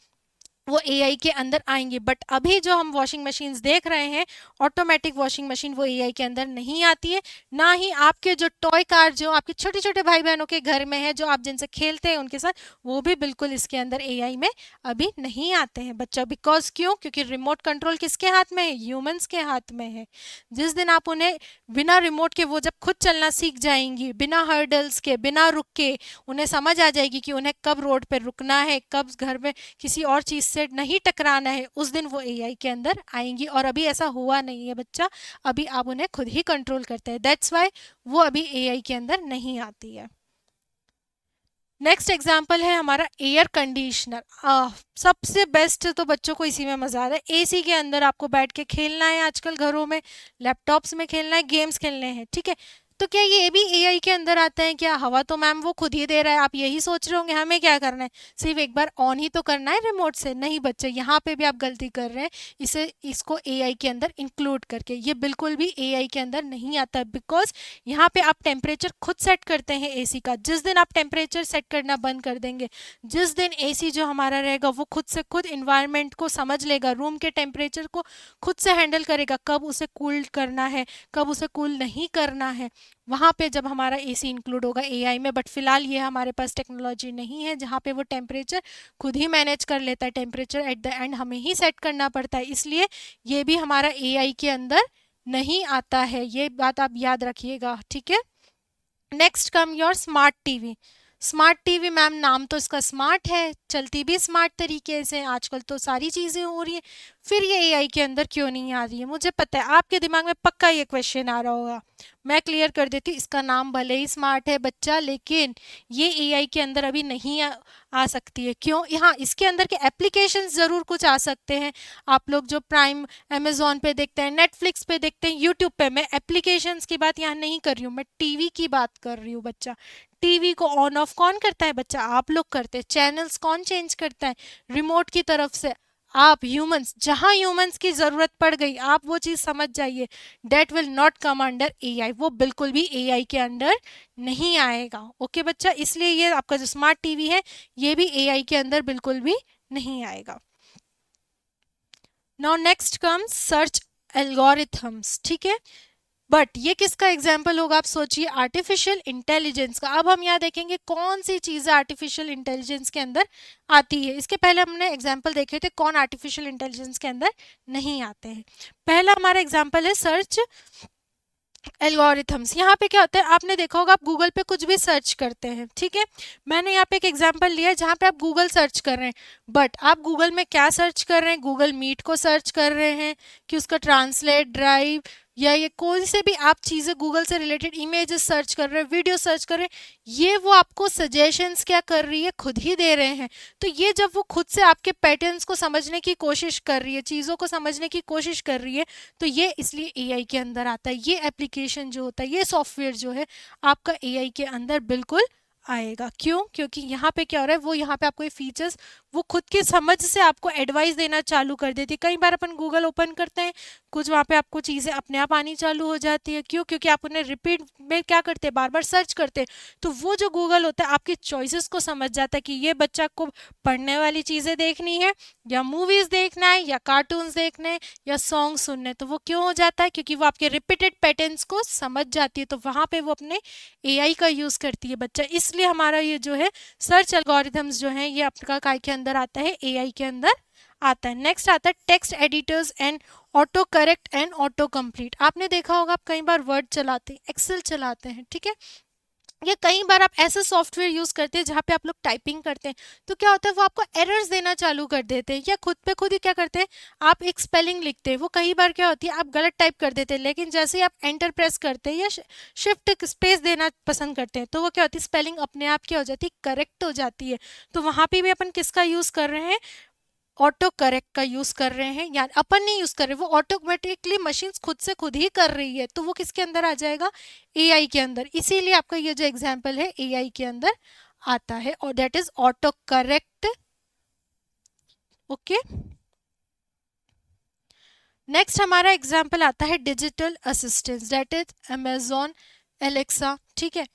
वो एआई के अंदर आएंगे। बट अभी जो हम वॉशिंग मशीन्स देख रहे हैं, ऑटोमेटिक वॉशिंग मशीन, वो एआई के अंदर नहीं आती है। ना ही आपके जो टॉय कार जो आपके छोटे छोटे भाई बहनों के घर में है, जो आप जिनसे खेलते हैं उनके साथ, वो भी बिल्कुल इसके अंदर एआई में अभी नहीं आते हैं बच्चा। बिकॉज क्यों, क्योंकि रिमोट कंट्रोल किसके हाथ में है, ह्यूमंस के हाथ में है। जिस दिन आप उन्हें बिना रिमोट के, वो जब खुद चलना सीख जाएंगी, बिना हर्डल्स के, बिना रुक के, उन्हें समझ आ जाएगी कि उन्हें कब रोड पर रुकना है, कब घर में किसी और चीज़ से नहीं टकराना है, उस दिन वो एआई के अंदर आएंगी। और अभी ऐसा हुआ नहीं है बच्चा, अभी आप उन्हें खुद ही कंट्रोल करते हैं, दैट्स वाई वो अभी एआई के अंदर नहीं आती है। नेक्स्ट एग्जाम्पल है हमारा एयर कंडीशनर। सबसे बेस्ट तो बच्चों को इसी में मजा आता है, एसी के अंदर आपको बैठ के खेलना है, आजकल घरों में लैपटॉप्स में खेलना है, गेम्स खेलने हैं। ठीक है, तो क्या ये भी एआई के अंदर आता है क्या? हवा तो मैम वो खुद ही दे रहा है, आप यही सोच रहे होंगे हमें क्या करना है, सिर्फ एक बार ऑन ही तो करना है रिमोट से। नहीं बच्चे, यहाँ पे भी आप गलती कर रहे हैं, इसको एआई के अंदर इंक्लूड करके। ये बिल्कुल भी एआई के अंदर नहीं आता है, बिकॉज यहाँ पे आप टेम्परेचर खुद सेट करते हैं एसी का। जिस दिन आप टेम्परेचर सेट करना बंद कर देंगे, जिस दिन एसी जो हमारा रहेगा वो खुद से खुद इन्वायरमेंट को समझ लेगा, रूम के टेम्परेचर को खुद से हैंडल करेगा, कब उसे कूल करना है, कब उसे कूल नहीं करना है, वहाँ पे जब हमारा एसी इंक्लूड होगा एआई में। बट फिलहाल ये हमारे पास टेक्नोलॉजी नहीं है जहाँ पे वो टेम्परेचर खुद ही मैनेज कर लेता है। टेम्परेचर एट द एंड हमें ही सेट करना पड़ता है, इसलिए ये भी हमारा एआई के अंदर नहीं आता है। ये बात आप याद रखिएगा, ठीक है। Next come your smart TV. Smart TV ma'am नाम तो इसका स्मार्ट है, चलती भी स्मार्ट तरीके से, आजकल तो सारी चीज़ें हो रही है, फिर ये एआई के अंदर क्यों नहीं आ रही है? मुझे पता है आपके दिमाग में पक्का ये क्वेश्चन आ रहा होगा, मैं क्लियर कर देती हूँ। इसका नाम भले ही स्मार्ट है बच्चा, लेकिन ये एआई के अंदर अभी नहीं आ सकती है। क्यों? यहाँ इसके अंदर के एप्लीकेशंस ज़रूर कुछ आ सकते हैं। आप लोग जो प्राइम अमेजोन पे देखते हैं, नेटफ्लिक्स पे देखते हैं, यूट्यूब पे, मैं एप्लीकेशंस की बात यहाँ नहीं कर रही हूँ, मैं टीवी की बात कर रही हूँ बच्चा। टीवी को ऑन ऑफ कौन करता है बच्चा? आप लोग करते हैं। चैनल्स कौन चेंज करता है? रिमोट की तरफ से आप ह्यूमंस। जहां ह्यूमंस की जरूरत पड़ गई आप वो चीज समझ जाइए, that will not come under AI, वो बिल्कुल भी एआई के अंडर नहीं आएगा। ओके बच्चा, इसलिए ये आपका जो स्मार्ट टीवी है ये भी एआई के अंदर बिल्कुल भी नहीं आएगा। Now next comes search algorithms, ठीक है। बट ये किसका एग्जाम्पल होगा? आप सोचिए, आर्टिफिशियल इंटेलिजेंस का। अब हम यहाँ देखेंगे कौन सी चीज़ें आर्टिफिशियल इंटेलिजेंस के अंदर आती है। इसके पहले हमने एग्जाम्पल देखे थे कौन आर्टिफिशियल इंटेलिजेंस के अंदर नहीं आते हैं। पहला हमारा एग्जाम्पल है सर्च एल्गोरिथम्स। यहाँ पे क्या होता है, आपने देखा होगा आप गूगल पे कुछ भी सर्च करते हैं, ठीक है। मैंने यहाँ पे एक एग्जांपल लिया है जहाँ पे आप गूगल सर्च कर रहे हैं, बट आप गूगल में क्या सर्च कर रहे हैं? गूगल मीट को सर्च कर रहे हैं कि उसका ट्रांसलेट, ड्राइव या ये कोई से भी आप चीज़ें गूगल से रिलेटेड इमेजेस सर्च कर रहे हैं, वीडियो सर्च कर रहे हैं, ये वो आपको सजेशंस क्या कर रही है? खुद ही दे रहे हैं। तो ये जब वो खुद से आपके पैटर्न्स को समझने की कोशिश कर रही है, चीज़ों को समझने की कोशिश कर रही है, तो ये इसलिए एआई के अंदर आता है। ये एप्लीकेशन जो होता है, ये सॉफ्टवेयर जो है आपका एआई के अंदर बिल्कुल आएगा। क्यों? क्योंकि यहाँ पे क्या हो रहा है, वो यहाँ पे आपको ये फीचर्स वो खुद की समझ से आपको एडवाइस देना चालू कर देती है। कई बार अपन गूगल ओपन करते हैं, कुछ वहाँ पे आपको चीज़ें अपने आप आनी चालू हो जाती है। क्यों? क्योंकि आप उन्हें रिपीट में क्या करते हैं, बार बार सर्च करते हैं। तो वो जो गूगल होता है आपकी चॉइसेस को समझ जाता है कि ये बच्चा को पढ़ने वाली चीज़ें देखनी है, या मूवीज़ देखना है, या कार्टून्स देखने हैं, या सॉन्ग सुनने। तो वो क्यों हो जाता है? क्योंकि वो आपके रिपीटेड पैटर्न्स को समझ जाती है, तो वहाँ पे वो अपने एआई का यूज़ करती है बच्चा। इसलिए हमारा ये जो है सर्च एल्गोरिथम्स जो है ये आपका काय के अंदर आता है, एआई के अंदर आता है। नेक्स्ट आता है text editors and auto correct and auto complete. आपने देखा होगा आप कई बार वर्ड चलाते हैं, एक्सेल चलाते हैं, ठीक है, या कई बार आप ऐसे सॉफ्टवेयर यूज करते हैं जहाँ पे आप लोग टाइपिंग करते हैं, तो क्या होता है वो आपको एरर्स देना चालू कर देते हैं, या खुद पे खुद ही क्या करते हैं, आप एक स्पेलिंग लिखते हैं, वो कई बार क्या होती है आप गलत टाइप कर देते हैं, लेकिन जैसे ही आप एंटर प्रेस करते हैं या शिफ्ट स्पेस देना पसंद करते हैं, तो वो क्या होती है, स्पेलिंग अपने आप क्या हो जाती है, करेक्ट हो जाती है। तो वहाँ पे भी अपन किसका यूज कर रहे हैं, ऑटो करेक्ट का यूज कर रहे हैं, या अपन नहीं यूज कर रहे, वो ऑटोमेटिकली मशीन खुद से खुद ही कर रही है, तो वो किसके अंदर आ जाएगा, एआई के अंदर। इसीलिए आपका ये जो एग्जांपल है एआई के अंदर आता है, और that is auto correct. Okay, next हमारा एग्जांपल आता है digital assistant, that is Amazon Alexa, ठीक है।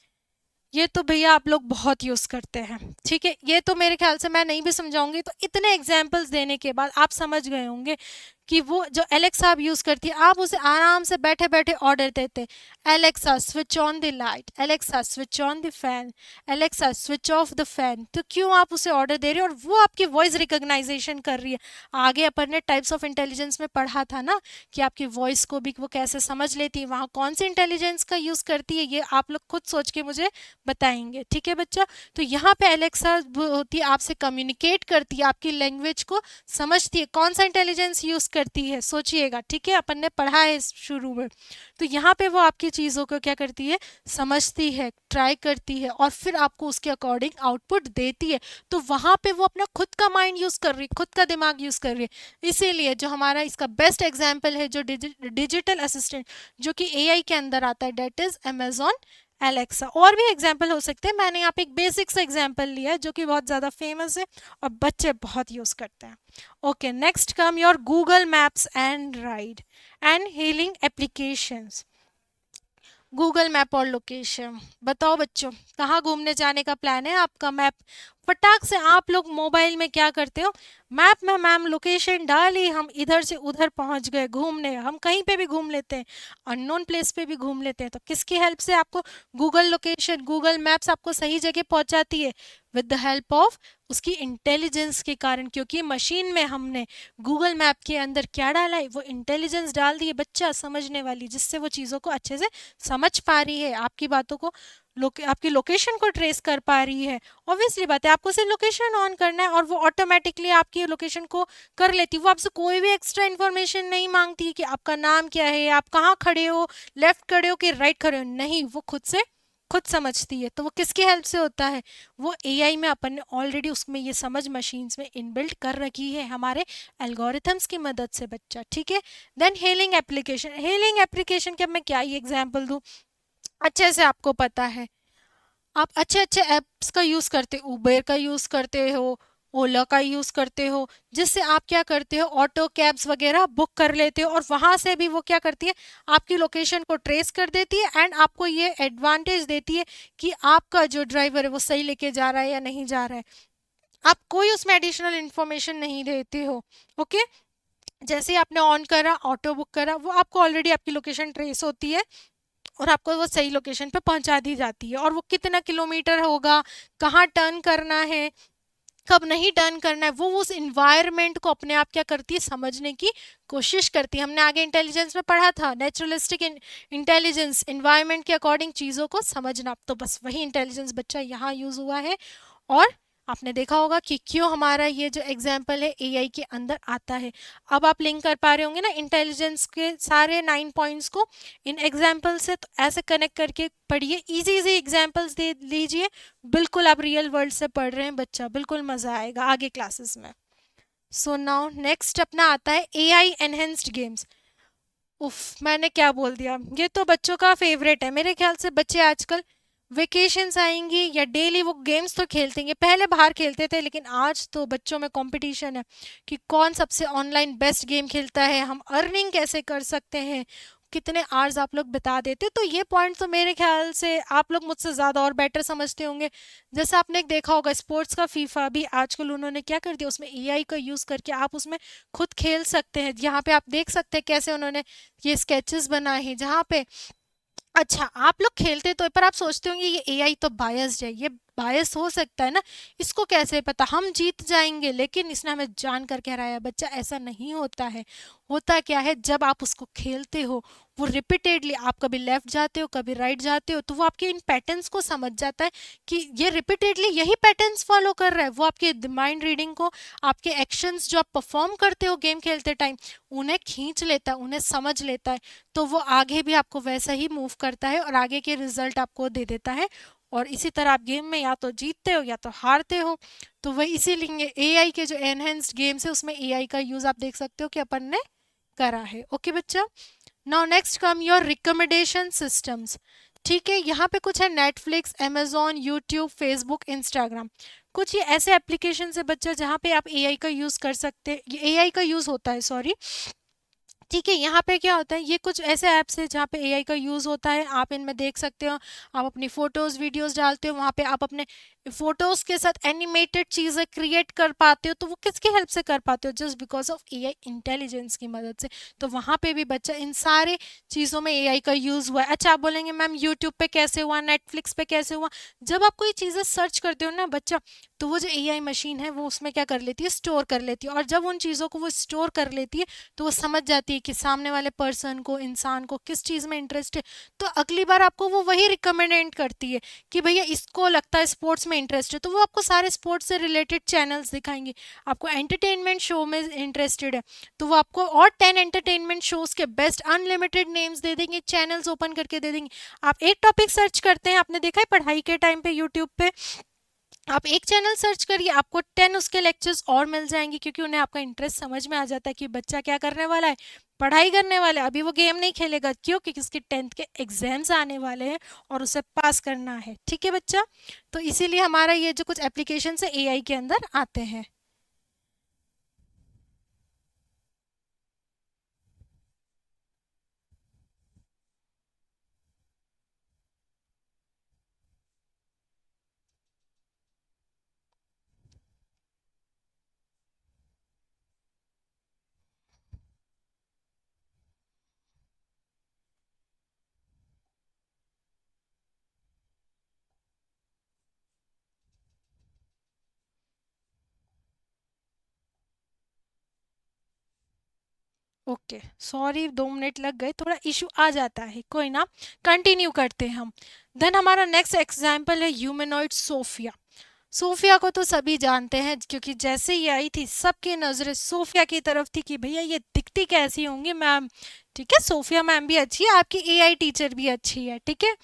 ये तो भैया आप लोग बहुत यूज़ करते हैं, ठीक है। ये तो मेरे ख्याल से मैं नहीं भी समझाऊंगी, तो इतने एग्जाम्पल्स देने के बाद आप समझ गए होंगे कि वो जो एलेक्सा आप यूज़ करती है, आप उसे आराम से बैठे बैठे ऑर्डर देते, Alexa switch on the light, Alexa switch on the fan, Alexa switch off the fan. तो क्यों आप उसे ऑर्डर दे रहे हो, और वो आपकी वॉइस रिकॉग्नाइजेशन कर रही है। आगे अपन ने टाइप्स ऑफ इंटेलिजेंस में पढ़ा था ना कि आपकी वॉइस को भी वो कैसे समझ लेती है, वहाँ कौन सी इंटेलिजेंस का यूज़ करती है, ये आप लोग खुद सोच के मुझे बताएंगे, ठीक है बच्चा। तो यहाँ पे एलेक्सा होती है, आपसे कम्युनिकेट करती है, आपकी लैंग्वेज को समझती है। कौन सा इंटेलिजेंस यूज़ करती है, सोचिएगा, ठीक है, अपन ने पढ़ा है शुरू में। तो यहाँ पे वो आपकी चीज़ों को क्या करती है, समझती है, ट्राई करती है और फिर आपको उसके अकॉर्डिंग आउटपुट देती है। तो वहाँ पे वो अपना खुद का माइंड यूज़ कर रही है, खुद का दिमाग यूज़ कर रही है। इसीलिए जो हमारा इसका बेस्ट एग्जाम्पल है, जो डिजिटल असिस्टेंट जो कि एआई के अंदर आता है, डेट इज अमेजॉन एलेक्सा। और भी एग्जाम्पल हो सकते हैं, मैंने यहाँ पे एक बेसिक सा एग्जाम्पल लिया है जो कि बहुत ज़्यादा फेमस है और बच्चे बहुत यूज़ करते हैं। Okay, next come your Google maps and ride and healing applications. Google map और लोकेशन, बताओ बच्चों कहाँ घूमने जाने का प्लान है आपका। मैप फटाक से आप लोग मोबाइल में क्या करते हो, मैप में मैम लोकेशन डाली, हम इधर से उधर पहुंच गए घूमने। हम कहीं पे भी घूम लेते हैं, अननोन प्लेस पे भी घूम लेते हैं। तो किसकी हेल्प से आपको गूगल लोकेशन, गूगल मैप्स आपको सही जगह पहुंचाती है, विद द हेल्प ऑफ उसकी इंटेलिजेंस के कारण। क्योंकि मशीन में हमने गूगल मैप के अंदर क्या डाला है, वो इंटेलिजेंस डाल दी है बच्चा समझने वाली, जिससे वो चीज़ों को अच्छे से समझ पा रही है, आपकी बातों को आपकी लोकेशन को ट्रेस कर पा रही है। ऑब्वियसली बात है, आपको सिर्फ लोकेशन ऑन करना है और वो ऑटोमेटिकली आपकी लोकेशन को कर लेती है। वो आपसे कोई भी एक्स्ट्रा इन्फॉर्मेशन नहीं मांगती कि आपका नाम क्या है, आप कहाँ खड़े हो, लेफ्ट खड़े हो कि राइट खड़े हो, नहीं, वो खुद से खुद समझती है। तो वो किसकी हेल्प से होता है, वो एआई में अपन ने ऑलरेडी उसमें ये समझ मशीन्स में इनबिल्ट कर रखी है हमारे एल्गोरिथम्स की मदद से बच्चा, ठीक है। Then healing application, healing application के अब मैं क्या ही एग्जाम्पल दूँ, अच्छे से आपको पता है, आप अच्छे अच्छे ऐप्स का यूज़ करते हो, उबेर का यूज़ करते हो, ओला का यूज़ करते हो, जिससे आप क्या करते हो, ऑटो कैब्स वगैरह बुक कर लेते हो और वहाँ से भी वो क्या करती है, आपकी लोकेशन को ट्रेस कर देती है एंड आपको ये एडवांटेज देती है कि आपका जो ड्राइवर है वो सही लेके जा रहा है या नहीं जा रहा है। आप कोई उसमें एडिशनल इन्फॉर्मेशन नहीं देते हो। ओके, जैसे ही आपने ऑन करा, ऑटो बुक करा, वो आपको ऑलरेडी आपकी लोकेशन ट्रेस होती है और आपको वो सही लोकेशन पे पहुंचा दी जाती है। और वो कितना किलोमीटर होगा, कहाँ टर्न करना है, कब नहीं टर्न करना है, वो उस इन्वायरमेंट को अपने आप क्या करती है, समझने की कोशिश करती है। हमने आगे इंटेलिजेंस में पढ़ा था, नेचुरलिस्टिक इंटेलिजेंस, इन्वायरमेंट के अकॉर्डिंग चीज़ों को समझना। तो बस वही इंटेलिजेंस बच्चा यहाँ यूज़ हुआ है। और आपने देखा होगा कि क्यों हमारा ये जो एग्जाम्पल है एआई के अंदर आता है। अब आप लिंक कर पा रहे होंगे ना इंटेलिजेंस के सारे 9 पॉइंट्स को इन एग्जाम्पल से। तो ऐसे कनेक्ट करके पढ़िए, इजी इजी एग्जाम्पल्स दे लीजिए, बिल्कुल आप रियल वर्ल्ड से पढ़ रहे हैं बच्चा, बिल्कुल मज़ा आएगा आगे क्लासेस में। सो नाउ नेक्स्ट अपना आता है एआई एनहेंस्ड गेम्स। उफ, मैंने क्या बोल दिया, ये तो बच्चों का फेवरेट है। मेरे ख्याल से बच्चे आजकल वेकेशंस आएंगी या डेली वो गेम्स तो खेलते हैं, पहले बाहर खेलते थे, लेकिन आज तो बच्चों में कंपटीशन है कि कौन सबसे ऑनलाइन बेस्ट गेम खेलता है, हम अर्निंग कैसे कर सकते हैं, कितने आवर्स आप लोग बता देते। तो ये पॉइंट तो मेरे ख्याल से आप लोग मुझसे ज़्यादा और बेटर समझते होंगे। जैसे आपने देखा होगा स्पोर्ट्स का फीफा भी आजकल उन्होंने क्या कर दिया, उसमें एआई का यूज़ करके आप उसमें खुद खेल सकते हैं। यहाँ पे आप देख सकते हैं कैसे उन्होंने ये स्केचेस बनाए हैं जहाँ पे, अच्छा आप लोग खेलते तो, पर आप सोचते होंगे ये एआई तो बायस्ड है, ये बायस हो सकता है ना, इसको कैसे पता हम जीत जाएंगे। लेकिन इसने हमें जान कर कह रहा है बच्चा, ऐसा नहीं होता है। होता क्या है, जब आप उसको खेलते हो, वो रिपीटेडली, आप कभी लेफ्ट जाते हो कभी राइट जाते हो, तो वो आपके इन पैटर्न्स को समझ जाता है कि ये रिपीटेडली यही पैटर्न्स फॉलो कर रहा है। वो आपके माइंड रीडिंग को, आपके एक्शंस जो आप परफॉर्म करते हो गेम खेलते टाइम, उन्हें खींच लेता है, उन्हें समझ लेता है। तो वो आगे भी आपको वैसा ही मूव करता है और आगे के रिजल्ट आपको दे देता है। और इसी तरह आप गेम में या तो जीतते हो या तो हारते हो। तो वही इसीलिए एआई के जो एनहेंस्ड गेम्स है उसमें एआई का यूज आप देख सकते हो कि अपन ने करा है। ओके बच्चा, now next come your recommendation systems. ठीक है, यहाँ पे कुछ है Netflix, Amazon, YouTube, Facebook, Instagram. कुछ ये ऐसे एप्लीकेशन है बच्चा जहाँ पे आप एआई का यूज कर सकते, एआई का यूज होता है, सॉरी। ठीक है, यहाँ पे क्या होता है, ये कुछ ऐसे ऐप्स है जहाँ पे एआई का यूज़ होता है। आप इनमें देख सकते हो, आप अपनी फ़ोटोज़ वीडियोज़ डालते हो, वहाँ पे आप अपने फ़ोटोज़ के साथ एनिमेटेड चीज़ें क्रिएट कर पाते हो। तो वो किसकी हेल्प से कर पाते हो, just because of AI intelligence की मदद से। तो वहाँ पे भी बच्चा इन सारे चीज़ों में एआई का यूज़ हुआ है। अच्छा आप बोलेंगे मैम यूट्यूब पे कैसे हुआ, नेटफ्लिक्स पे कैसे हुआ। जब आप कोई चीज़ें सर्च करते हो ना बच्चा, तो वो जो एआई मशीन है वो उसमें क्या कर लेती है, स्टोर कर लेती है। और जब उन चीज़ों को वो स्टोर कर लेती है तो वो समझ जाती है देखिए कि सामने वाले पर्सन को, इंसान को किस चीज़ में इंटरेस्ट है, तो अगली बार आपको वो वही रिकमेंड करती है कि भैया इसको लगता है स्पोर्ट्स में इंटरेस्ट है, तो वो आपको सारे स्पोर्ट्स से रिलेटेड चैनल्स दिखाएंगे। आपको एंटरटेनमेंट शो में इंटरेस्टेड है तो वो आपको और 10 एंटरटेनमेंट शोज के बेस्ट अनलिमिटेड नेम्स दे देंगे, चैनल्स ओपन करके दे देंगे। आप एक टॉपिक सर्च करते हैं, आपने देखा है पढ़ाई के टाइम पे यूट्यूब पे, आप एक चैनल सर्च करिए, आपको 10 उसके लेक्चर्स और मिल जाएंगे, क्योंकि उन्हें आपका इंटरेस्ट समझ में आ जाता है कि बच्चा क्या करने वाला है, पढ़ाई करने वाला है। अभी वो गेम नहीं खेलेगा, क्यों? क्योंकि उसके 10th के एग्जाम्स आने वाले हैं और उसे पास करना है। ठीक है बच्चा, तो इसीलिए हमारा ये जो कुछ एप्लीकेशन है एआई के अंदर आते हैं। ओके, सॉरी 2 मिनट लग गए, थोड़ा इशू आ जाता है, कोई ना, कंटिन्यू करते हैं हम। देन हमारा नेक्स्ट एग्जाम्पल है ह्यूमनॉइड सोफिया। सोफिया को तो सभी जानते हैं, क्योंकि जैसे ही आई थी सबकी नजरें सोफिया की तरफ थी कि भैया ये दिखती कैसी होंगी मैम। ठीक है, सोफिया मैम भी अच्छी है, आपकी एआई टीचर भी अच्छी है। ठीक है,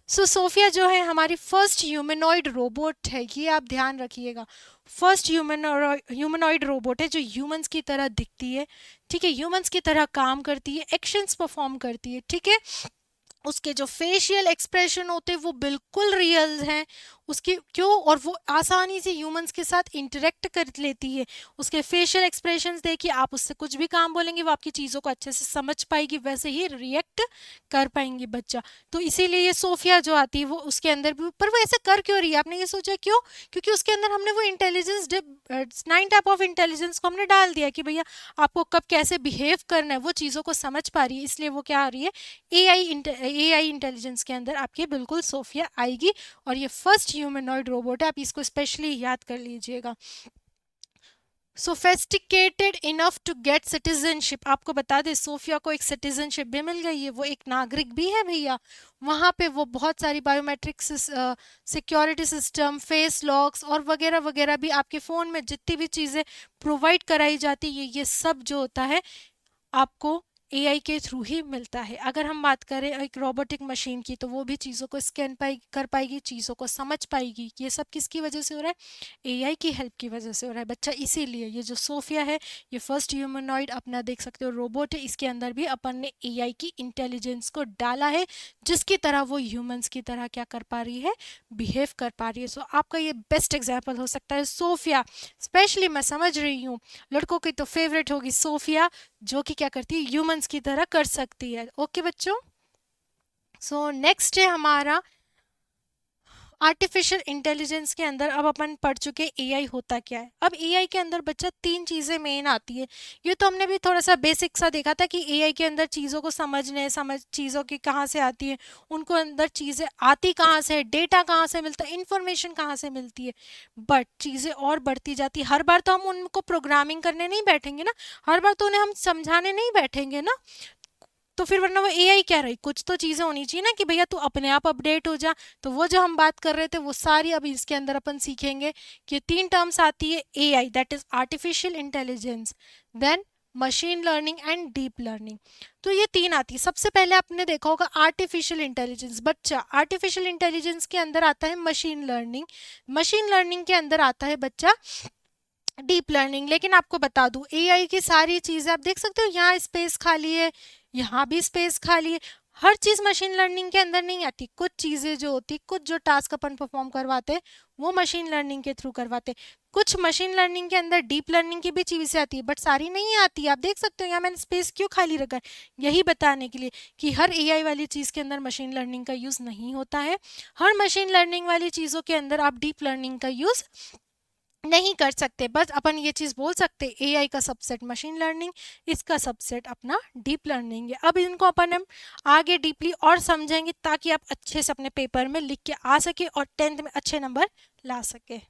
सो सोफिया जो है हमारी फर्स्ट ह्यूमनॉइड रोबोट है, ये आप ध्यान रखिएगा। फर्स्ट ह्यूमनॉइड रोबोट है जो ह्यूमंस की तरह दिखती है। ठीक है, ह्यूमंस की तरह काम करती है, एक्शंस परफॉर्म करती है। ठीक है, उसके जो फेशियल एक्सप्रेशन होते हैं वो बिल्कुल रियल हैं उसकी, क्यों? और वो आसानी से ह्यूमंस के साथ इंटरेक्ट कर लेती है। उसके फेशियल एक्सप्रेशंस देखिए, आप उससे कुछ भी काम बोलेंगे वो आपकी चीज़ों को अच्छे से समझ पाएगी, वैसे ही रिएक्ट कर पाएंगी बच्चा। तो इसीलिए ये सोफिया जो आती है वो उसके अंदर भी, पर वो ऐसे कर क्यों रही है? आपने ये सोचा क्यों? क्योंकि उसके अंदर हमने वो इंटेलिजेंस 9 टाइप ऑफ इंटेलिजेंस को हमने डाल दिया कि भैया आपको कब कैसे बिहेव करना है, वो चीज़ों को समझ पा रही है, इसलिए वो क्या आ रही है, एआई इंटेलिजेंस के अंदर आपके बिल्कुल सोफिया आएगी। और ये फर्स्ट ह्यूमनॉइड रोबोट है, आप इसको स्पेशली याद कर लीजिएगा। Sophisticated enough to get citizenship, आपको बता दें सोफिया को एक सिटीजनशिप भी मिल गई है, वो एक नागरिक भी है भैया। वहाँ पे वो बहुत सारी biometric security system, face locks और वगैरह वगैरह भी आपके फ़ोन में जितनी भी चीज़ें प्रोवाइड कराई जाती है, ये सब जो होता है आपको एआई के थ्रू ही मिलता है। अगर हम बात करें एक रोबोटिक मशीन की, तो वो भी चीज़ों को स्कैन कर पाएगी, चीज़ों को समझ पाएगी। ये सब किसकी वजह से हो रहा है? एआई की हेल्प की वजह से हो रहा है बच्चा। इसीलिए ये जो सोफिया है ये फर्स्ट ह्यूमनॉइड अपना देख सकते हो रोबोट है, इसके अंदर भी अपन ने एआई की इंटेलिजेंस को डाला है, जिसकी तरह वो ह्यूमंस की तरह क्या कर पा रही है, बिहेव कर पा रही है। सो आपका ये बेस्ट एग्जाम्पल हो सकता है सोफिया। स्पेशली मैं समझ रही हूँ लड़कों की तो फेवरेट होगी सोफिया, जो कि क्या करती है, ह्यूमंस की तरह कर सकती है। ओके बच्चों, सो नेक्स्ट है हमारा आर्टिफिशियल इंटेलिजेंस के अंदर। अब अपन पढ़ चुके एआई होता क्या है। अब एआई के अंदर बच्चा 3 चीज़ें मेन आती है। ये तो हमने भी थोड़ा सा बेसिक सा देखा था कि एआई के अंदर चीज़ों को समझ चीज़ों की कहाँ से आती है, उनको अंदर चीज़ें आती कहाँ से, डेटा कहाँ से मिलता है, इंफॉर्मेशन कहाँ से मिलती है। बट चीज़ें और बढ़ती जाती है। हर बार तो हम उनको प्रोग्रामिंग करने नहीं बैठेंगे ना, हर बार तो उन्हें हम समझाने नहीं बैठेंगे ना, तो फिर वरना वो एआई क्या रही, कुछ तो चीज़ें होनी चाहिए ना कि भैया तू अपने आप अपडेट हो जा। तो वो जो हम बात कर रहे थे वो सारी अब इसके अंदर अपन सीखेंगे कि 3 टर्म्स आती है AI, that is artificial intelligence, then machine learning and deep learning. तो ये 3 आती है। सबसे पहले आपने देखा होगा आर्टिफिशियल इंटेलिजेंस। बच्चा आर्टिफिशियल इंटेलिजेंस के अंदर आता है मशीन लर्निंग, मशीन लर्निंग के अंदर आता है बच्चा डीप लर्निंग। लेकिन आपको बता दूं एआई की सारी चीज़ें आप देख सकते हो, यहाँ स्पेस खाली है, यहाँ भी स्पेस खाली है, हर चीज़ मशीन लर्निंग के अंदर नहीं आती। कुछ चीज़ें जो होती, कुछ जो टास्क अपन परफॉर्म करवाते हैं वो मशीन लर्निंग के थ्रू करवाते हैं। कुछ मशीन लर्निंग के अंदर डीप लर्निंग की भी चीज़ें आती है, बट सारी नहीं आती। आप देख सकते हो यहाँ मैंने स्पेस क्यों खाली रखा है, यही बताने के लिए कि हर एआई वाली चीज़ के अंदर मशीन लर्निंग का यूज़ नहीं होता है। हर मशीन लर्निंग वाली चीज़ों के अंदर आप डीप लर्निंग का यूज़ नहीं कर सकते। बस अपन ये चीज़ बोल सकते एआई का सबसेट मशीन लर्निंग, इसका सबसेट अपना डीप लर्निंग है। अब इनको अपन हम आगे डीपली और समझेंगे ताकि आप अच्छे से अपने पेपर में लिख के आ सके और 10th में अच्छे नंबर ला सके।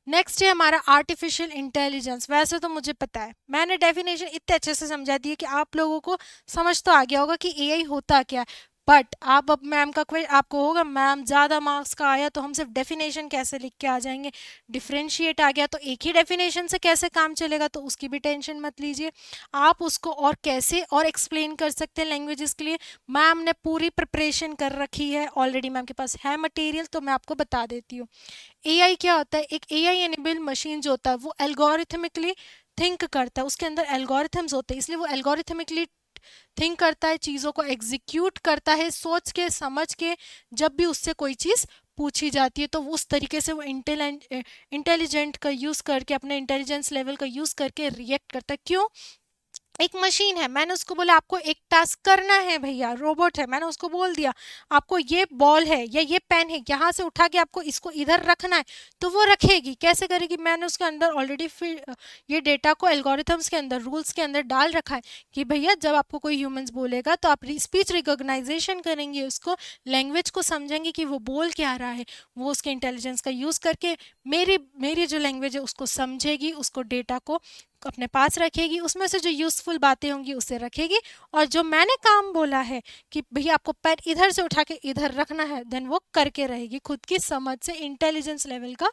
नेक्स्ट है हमारा आर्टिफिशियल इंटेलिजेंस। वैसे तो मुझे पता है, मैंने डेफिनेशन इतने अच्छे से समझा दी है कि आप लोगों को समझ तो आ गया होगा कि एआई होता क्या है। बट आप अब मैम का आपको होगा मैम ज़्यादा मार्क्स का आया तो हम सिर्फ डेफिनेशन कैसे लिख के आ जाएंगे, डिफरेंशिएट आ गया तो एक ही डेफिनेशन से कैसे काम चलेगा, तो उसकी भी टेंशन मत लीजिए। आप उसको और कैसे और एक्सप्लेन कर सकते हैं लैंग्वेजेस के लिए, मैम ने पूरी प्रिपरेशन कर रखी है ऑलरेडी, मैम के पास है मटेरियल, तो मैं आपको बता देती हूँ। एआई क्या होता है, एक एआई एनेबल मशीन जो होता है वो एल्गोरिथमिकली थिंक करता है, उसके अंदर एल्गोरिथम्स होते हैं, इसलिए वो एल्गोरिथमिकली थिंक करता है, चीज़ों को एग्जीक्यूट करता है सोच के समझ के। जब भी उससे कोई चीज़ पूछी जाती है तो उस तरीके से वो इंटेलिजेंट का यूज़ करके, अपने इंटेलिजेंस लेवल का यूज़ करके रिएक्ट करता है। क्यों? एक मशीन है, मैंने उसको बोला आपको एक टास्क करना है भैया, रोबोट है, मैंने उसको बोल दिया आपको ये बॉल है या ये पेन है, यहाँ से उठा के आपको इसको इधर रखना है, तो वो रखेगी। कैसे करेगी? मैंने उसके अंदर ऑलरेडी ये डेटा को एल्गोरिथम्स के अंदर, रूल्स के अंदर डाल रखा है कि भैया जब आपको कोई ह्यूमंस बोलेगा तो आप स्पीच रिकॉग्नाइजेशन करेंगे, उसको लैंग्वेज को समझेंगे कि वो बोल क्या रहा है, वो उसके इंटेलिजेंस का यूज़ करके मेरी मेरी जो लैंग्वेज है उसको समझेगी, उसको डेटा को अपने पास रखेगी, उसमें से जो यूज़फुल बातें होंगी उसे रखेगी, और जो मैंने काम बोला है कि भैया आपको पैर इधर से उठा के इधर रखना है, देन वो करके रहेगी खुद की समझ से, इंटेलिजेंस लेवल का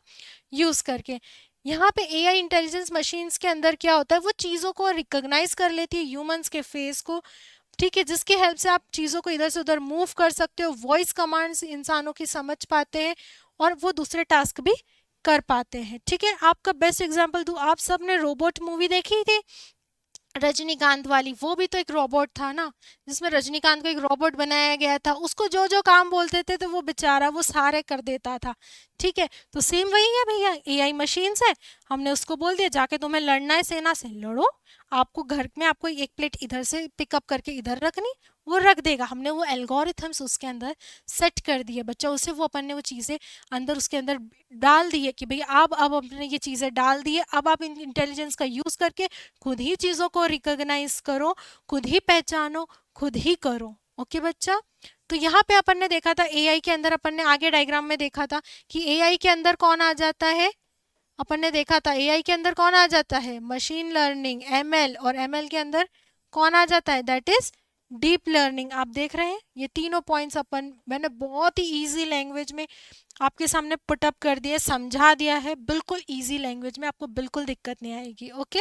यूज़ करके। यहाँ पे एआई इंटेलिजेंस मशीन्स के अंदर क्या होता है, वो चीज़ों को रिकॉग्नाइज कर लेती है, ह्यूमंस के फेस को, ठीक है, जिसकी हेल्प से आप चीज़ों को इधर से उधर मूव कर सकते हो, वॉइस कमांड्स इंसानों की समझ पाते हैं और वो दूसरे टास्क भी कर पाते हैं। ठीक है, आपका बेस्ट एग्जांपल दूं, आप सब ने रोबोट मूवी देखी थी रजनीकांत वाली, वो भी तो एक रोबोट था ना, जिसमें रजनीकांत को एक रोबोट बनाया गया था, उसको जो जो काम बोलते थे तो वो बेचारा वो सारे कर देता था। ठीक है, तो सेम वही है भैया, एआई मशीन है, हमने उसको बोल दिया जाके तुम्हें लड़ना है सेना से लड़ो, आपको घर में आपको एक प्लेट इधर से पिकअप करके इधर रखनी, वो रख देगा। हमने वो एल्गोरिथम्स उसके अंदर सेट कर दिए बच्चा, उसे वो अपन ने वो चीज़ें अंदर उसके अंदर डाल दी है कि भैया अब हमने ये चीज़ें डाल दी है, अब आप इंटेलिजेंस का यूज़ करके खुद ही चीज़ों को रिकॉग्नाइज करो, खुद ही पहचानो, खुद ही करो। ओके बच्चा, तो यहाँ पे अपन ने देखा था एआई के अंदर, अपन ने आगे डायग्राम में देखा था कि एआई के अंदर कौन आ जाता है, अपन ने देखा था एआई के अंदर कौन आ जाता है, मशीन लर्निंग, एमएल, और एमएल के अंदर कौन आ जाता है, दैट इज डीप लर्निंग। आप देख रहे हैं ये तीनों पॉइंट्स अपन मैंने बहुत ही इजी लैंग्वेज में आपके सामने पुटअप कर दिया, समझा दिया है, बिल्कुल इजी लैंग्वेज में, आपको बिल्कुल दिक्कत नहीं आएगी। ओके,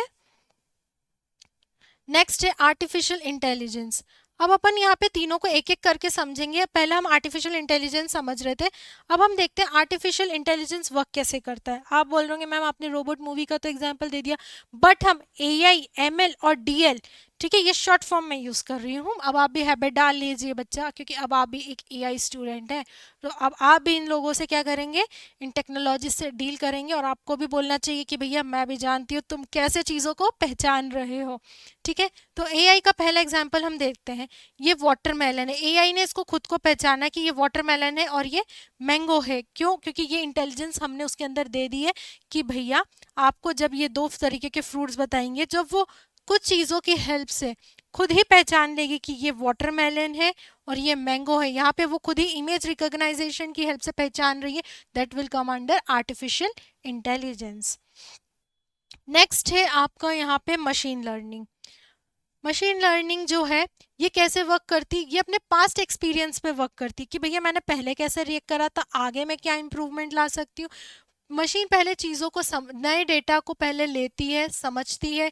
नेक्स्ट है आर्टिफिशियल इंटेलिजेंस। अब अपन यहाँ पे तीनों को एक एक करके समझेंगे, पहले हम आर्टिफिशियल इंटेलिजेंस समझ रहे थे, अब हम देखते हैं आर्टिफिशियल इंटेलिजेंस वर्क कैसे करता है। आप बोल रहे होंगे मैम आपने रोबोट मूवी का तो एग्जांपल दे दिया, बट हम एआई, एमएल और डीएल, ठीक है, ये शॉर्ट फॉर्म में यूज कर रही हूँ, अब आप भी हैबिट डाल लीजिए बच्चा, क्योंकि अब आप भी एक एआई स्टूडेंट है, तो अब आप भी इन लोगों से क्या करेंगे, इन टेक्नोलॉजी से डील करेंगे, और आपको भी बोलना चाहिए कि भैया मैं भी जानती हूँ तुम कैसे चीज़ों को पहचान रहे हो। ठीक है, तो एआई का पहला एग्जांपल हम देखते हैं, ये वाटरमेलन है, एआई ने इसको खुद को पहचाना कि ये वाटरमेलन है और ये मैंगो है। क्यों? क्योंकि ये इंटेलिजेंस हमने उसके अंदर दे दी है कि भैया आपको जब ये दो तरीके के फ्रूट्स बताएंगे, जब वो कुछ चीज़ों की हेल्प से खुद ही पहचान लेगी कि ये वाटरमेलन है और ये मैंगो है, यहाँ पे वो खुद ही इमेज रिकॉग्नाइजेशन की हेल्प से पहचान रही है, that will come under artificial intelligence. Next है आपका यहाँ पे मशीन लर्निंग। मशीन लर्निंग जो है ये कैसे वर्क करती, ये अपने पास्ट एक्सपीरियंस पे वर्क करती कि भैया मैंने पहले कैसे रिएक्ट करा था, आगे मैं क्या इंप्रूवमेंट ला सकती हूँ। मशीन पहले चीज़ों को नए डेटा को पहले लेती है, समझती है,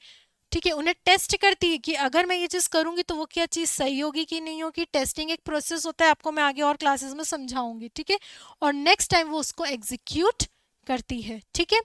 ठीक है, उन्हें टेस्ट करती है कि अगर मैं ये चीज़ करूंगी तो वो क्या चीज़ सही होगी कि नहीं होगी। टेस्टिंग एक प्रोसेस होता है, आपको मैं आगे और क्लासेस में समझाऊंगी। ठीक है, और नेक्स्ट टाइम वो उसको एग्जीक्यूट करती है। ठीक है,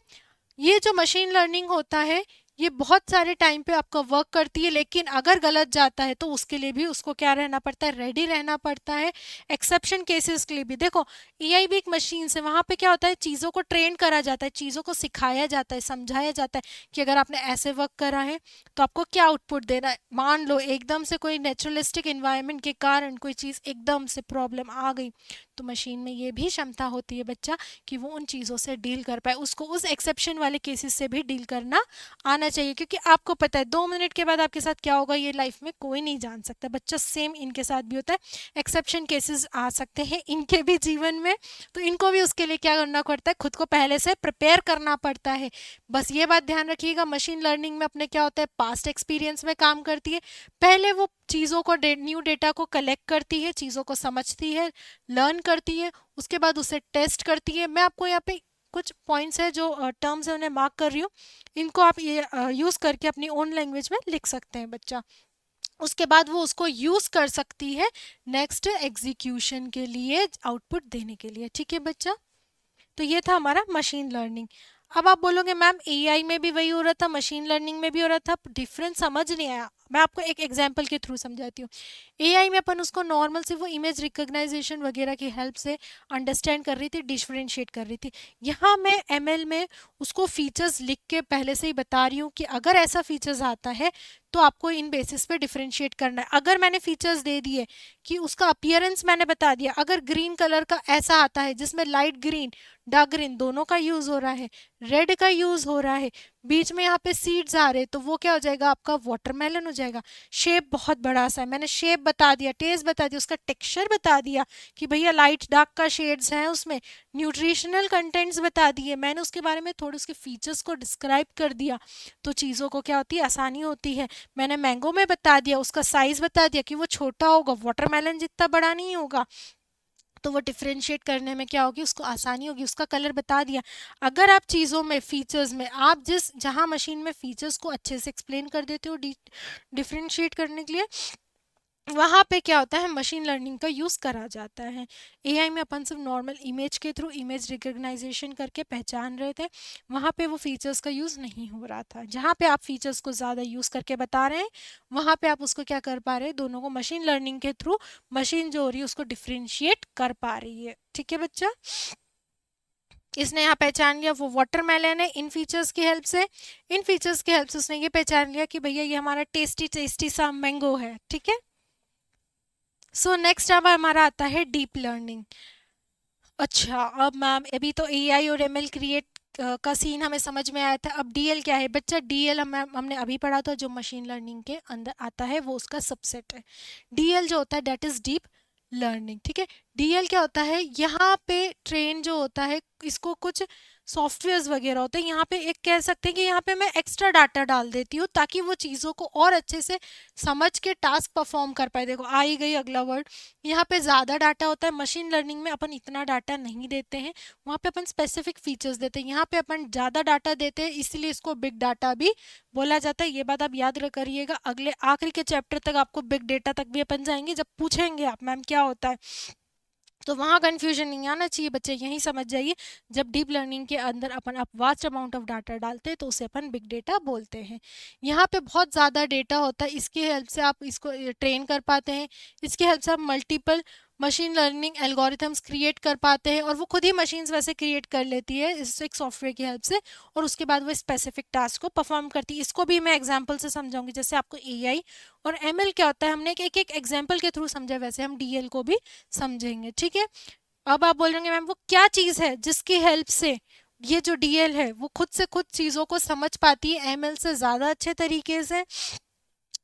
ये जो मशीन लर्निंग होता है ये बहुत सारे टाइम पे आपका वर्क करती है, लेकिन अगर गलत जाता है तो उसके लिए भी उसको क्या रहना पड़ता है, रेडी रहना पड़ता है एक्सेप्शन केसेस के लिए भी। देखो एआई भी एक मशीन से, वहाँ पे क्या होता है, चीज़ों को ट्रेन करा जाता है, चीज़ों को सिखाया जाता है, समझाया जाता है कि अगर आपने ऐसे वर्क करा है तो आपको क्या आउटपुट देना है। मान लो एकदम से कोई नेचुरलिस्टिक इन्वायरमेंट के कारण कोई चीज़ एकदम से प्रॉब्लम आ गई, तो मशीन में ये भी क्षमता होती है बच्चा कि वो उन चीज़ों से डील कर पाए, उसको उस एक्सेप्शन वाले केसेस से भी डील करना आना आना चाहिए, क्योंकि आपको पता है 2 मिनट के बाद आपके साथ क्या होगा ये लाइफ में कोई नहीं जान सकता बच्चा। सेम इनके साथ भी होता है, एक्सेप्शन केसेस आ सकते हैं इनके भी जीवन में, तो इनको भी उसके लिए क्या करना पड़ता है, खुद को पहले से प्रिपेयर करना पड़ता है। बस ये बात ध्यान रखिएगा, मशीन लर्निंग में अपने क्या होता है, पास्ट एक्सपीरियंस में काम करती है। पहले वो चीज़ों को न्यू डेटा को कलेक्ट करती है, चीज़ों को समझती है, लर्न करती है, उसके बाद उसे टेस्ट करती है। मैं आपको यहाँ पे कुछ पॉइंट्स है जो टर्म्स है उन्हें मार्क कर रही हूँ, इनको आप ये यूज़ करके अपनी ओन लैंग्वेज में लिख सकते हैं बच्चा। उसके बाद वो उसको यूज़ कर सकती है नेक्स्ट एग्जीक्यूशन के लिए, आउटपुट देने के लिए। ठीक है बच्चा, तो ये था हमारा मशीन लर्निंग। अब आप बोलोगे मैम एआई में भी वही हो रहा था, मशीन लर्निंग में भी हो रहा था, डिफरेंस समझ नहीं आया। मैं आपको एक एग्जांपल के थ्रू समझाती हूँ। एआई में अपन उसको नॉर्मल से वो इमेज रिकॉग्नाइजेशन वगैरह की हेल्प से अंडरस्टैंड कर रही थी, डिफरेंशिएट कर रही थी। यहाँ मैं एमएल में उसको फीचर्स लिख के पहले से ही बता रही हूँ कि अगर ऐसा फीचर्स आता है तो आपको इन बेसिस पे डिफरेंशिएट करना है। अगर मैंने फीचर्स दे दिए कि उसका अपीयरेंस मैंने बता दिया, अगर ग्रीन कलर का ऐसा आता है जिसमें लाइट ग्रीन डार्क ग्रीन दोनों का यूज हो रहा है, रेड का यूज हो रहा है, बीच में यहाँ पे सीड्स आ रहे हैं, तो वो क्या हो जाएगा, आपका वाटरमेलन हो जाएगा। शेप बहुत बड़ा सा है, मैंने शेप बता दिया, टेस्ट बता दिया, उसका टेक्सचर बता दिया कि भैया लाइट डार्क का शेड्स हैं उसमें, न्यूट्रिशनल कंटेंट्स बता दिए, मैंने उसके बारे में थोड़े उसके फीचर्स को डिस्क्राइब कर दिया, तो चीज़ों को क्या होती है, आसानी होती है। मैंने मैंगो में बता दिया, उसका साइज बता दिया कि वो छोटा होगा, वाटरमेलन जितना बड़ा नहीं होगा, तो वो डिफ्रेंशिएट करने में क्या होगी, उसको आसानी होगी। उसका कलर बता दिया। अगर आप चीज़ों में फीचर्स में आप जहाँ मशीन में फीचर्स को अच्छे से एक्सप्लेन कर देते हो डिफ्रेंशिएट करने के लिए, वहाँ पे क्या होता है, मशीन लर्निंग का यूज़ करा जाता है। एआई में अपन सिर्फ नॉर्मल इमेज के थ्रू इमेज रिकग्नाइजेशन करके पहचान रहे थे, वहाँ पे वो फीचर्स का यूज़ नहीं हो रहा था। जहाँ पे आप फीचर्स को ज़्यादा यूज़ करके बता रहे हैं, वहाँ पे आप उसको क्या कर पा रहे हैं, दोनों को मशीन लर्निंग के थ्रू मशीन जो हो रही है उसको डिफ्रेंशिएट कर पा रही है। ठीक है बच्चा, इसने यहाँ पहचान लिया वो वाटरमेलन है इन फीचर्स की हेल्प से। इन फीचर्स की हेल्प से उसने ये पहचान लिया कि भैया ये हमारा टेस्टी टेस्टी सा मैंगो है। ठीक है, सो नेक्स्ट अब हमारा आता है डीप लर्निंग। अच्छा, अब मैम अभी तो एआई और एमएल क्रिएट का सीन हमें समझ में आया था, अब डीएल क्या है बच्चा। डीएल हमने अभी पढ़ा था, जो मशीन लर्निंग के अंदर आता है वो उसका सबसेट है। डीएल जो होता है डेट इज डीप लर्निंग। ठीक है, डीएल क्या होता है, यहाँ पे ट्रेन जो होता है इसको कुछ सॉफ्टवेयर्स वगैरह होते हैं, यहाँ पे एक कह सकते हैं कि यहाँ पे मैं एक्स्ट्रा डाटा डाल देती हूँ ताकि वो चीज़ों को और अच्छे से समझ के टास्क परफॉर्म कर पाए। देखो आ ही गई अगला वर्ड, यहाँ पे ज़्यादा डाटा होता है। मशीन लर्निंग में अपन इतना डाटा नहीं देते हैं, वहाँ पे अपन स्पेसिफिक फीचर्स देते हैं, यहाँ पे अपन ज़्यादा डाटा देते हैं, इसलिए इसको बिग डाटा भी बोला जाता है। ये बात आप याद करिएगा, अगले आखिरी के चैप्टर तक आपको बिग डेटा तक भी अपन जाएंगे, जब पूछेंगे आप मैम क्या होता है, तो वहाँ कंफ्यूजन नहीं आना चाहिए बच्चे, यही समझ जाइए। जब डीप लर्निंग के अंदर अपन आप वास्ट अमाउंट ऑफ डाटा डालते हैं तो उसे अपन बिग डेटा बोलते हैं। यहाँ पे बहुत ज़्यादा डेटा होता है, इसकी हेल्प से आप इसको ट्रेन कर पाते हैं, इसकी हेल्प से आप multiple machine learning algorithms create कर पाते हैं, और वो खुद ही मशीन्स वैसे क्रिएट कर लेती है इस एक सॉफ्टवेयर की हेल्प से, और उसके बाद वो स्पेसिफिक टास्क को परफॉर्म करती है। इसको भी मैं एग्जांपल से समझाऊंगी, जैसे आपको एआई और एमएल क्या होता है हमने एक एक एग्जांपल के थ्रू समझा, वैसे हम डीएल को भी समझेंगे। ठीक है, अब आप बोलेंगे मैम वो क्या चीज़ है जिसकी हेल्प से ये जो डीएल है वो खुद से खुद चीज़ों को समझ पाती है एमएल से ज़्यादा अच्छे तरीके से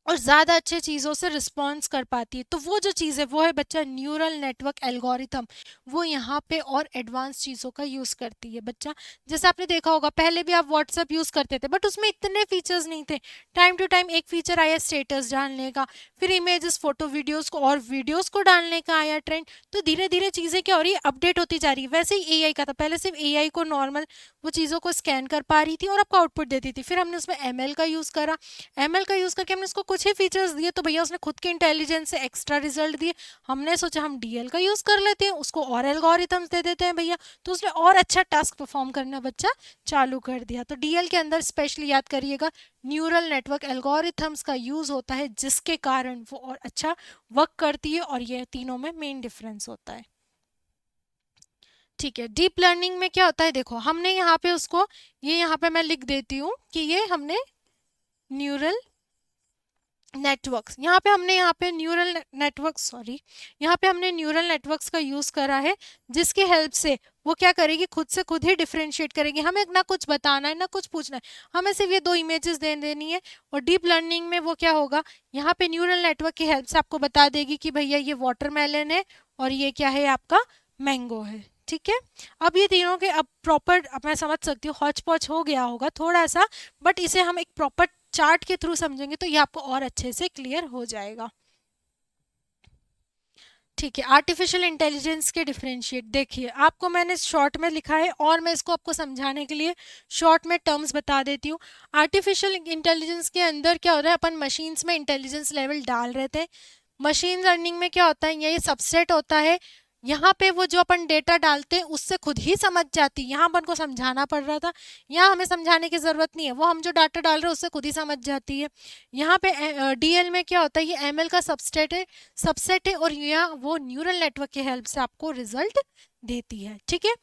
और ज़्यादा अच्छे चीज़ों से रिस्पॉन्स कर पाती है। तो वो जो चीज़ है वो है बच्चा न्यूरल नेटवर्क एल्गोरिथम, वो यहाँ पे और एडवांस चीज़ों का यूज़ करती है बच्चा। जैसे आपने देखा होगा पहले भी आप व्हाट्सएप यूज़ करते थे, बट उसमें इतने फीचर्स नहीं थे। टाइम टू टाइम एक फीचर आया स्टेटस डालने का, फिर इमेजेस फोटो वीडियोस को और वीडियोस को डालने का आया ट्रेंड, तो धीरे धीरे चीज़ें क्या हो रही है, अपडेट होती जा रही है। वैसे ही एआई का था, पहले सिर्फ एआई को नॉर्मल वो चीज़ों को स्कैन कर पा रही थी और आपको आउटपुट देती थी, फिर हमने उसमें एमएल का यूज़ करा, एमएल का यूज़ करके हमने उसको कुछ ही फीचर्स दिए, तो भैया उसने खुद के इंटेलिजेंस से एक्स्ट्रा रिजल्ट दिए। हमने सोचा हम डीएल का यूज़ कर लेते हैं, उसको और एल्गोरिथम्स दे देते हैं भैया, तो उसने और अच्छा टास्क परफॉर्म करना बच्चा चालू कर दिया। तो डीएल के अंदर स्पेशली याद करिएगा न्यूरल नेटवर्क एल्गोरिथम्स का यूज़ होता है, जिसके कारण वो और अच्छा वर्क करती है, और ये तीनों में मेन डिफरेंस होता है। ठीक है, डीप लर्निंग में क्या होता है, देखो हमने यहाँ पे उसको, ये यहाँ पे मैं लिख देती हूँ कि ये हमने न्यूरल नेटवर्क्स, यहाँ पे न्यूरल नेटवर्क्स, सॉरी, यहाँ पे हमने न्यूरल नेटवर्क्स का यूज़ करा है, जिसकी हेल्प से वो क्या करेगी, खुद से खुद ही डिफरेंशिएट करेगी। हमें ना कुछ बताना है ना कुछ पूछना है, हमें सिर्फ ये दो इमेजेस दे देनी है। और डीप लर्निंग में वो क्या होगा, यहाँ पे न्यूरल नेटवर्क की हेल्प से आपको बता देगी कि भैया ये वाटरमेलन है और ये क्या है, आपका मैंगो है। ठीक है, अब ये तीनों के अब प्रॉपर, अब मैं समझ सकती हूँ हौच पौच हो गया होगा थोड़ा सा, बट इसे हम एक प्रॉपर चार्ट के थ्रू समझेंगे तो ये आपको और अच्छे से क्लियर हो जाएगा। ठीक है, आर्टिफिशियल इंटेलिजेंस के डिफरेंशिएट देखिए, आपको मैंने शॉर्ट में लिखा है और मैं इसको आपको समझाने के लिए शॉर्ट में टर्म्स बता देती हूँ। आर्टिफिशियल इंटेलिजेंस के अंदर क्या हो रहा है, अपन मशीन्स में इंटेलिजेंस लेवल डाल रहे थे। मशीन लर्निंग में क्या होता है, ये सबसेट होता है, यहाँ पे वो जो अपन डेटा डालते हैं उससे खुद ही समझ जाती है। यहाँ अपन को समझाना पड़ रहा था, यहाँ हमें समझाने की जरूरत नहीं है, वो हम जो डाटा डाल रहे हैं उससे खुद ही समझ जाती है। यहाँ पे डीएल में क्या होता है, ये एमएल का सबसेट है और यहाँ वो न्यूरल नेटवर्क की हेल्प से आपको रिजल्ट देती है। ठीक है,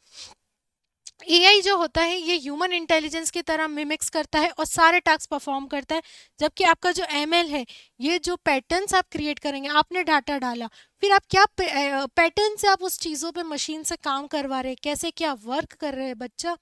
एआई जो होता है ये ह्यूमन इंटेलिजेंस की तरह मिमिक्स करता है और सारे टास्क परफॉर्म करता है, जबकि आपका जो एमएल है, ये जो पैटर्न्स आप क्रिएट करेंगे, आपने डाटा डाला, फिर आप क्या पैटर्न से आप उस चीज़ों पे मशीन से काम करवा रहे हैं, कैसे क्या वर्क कर रहे हैं बच्चा,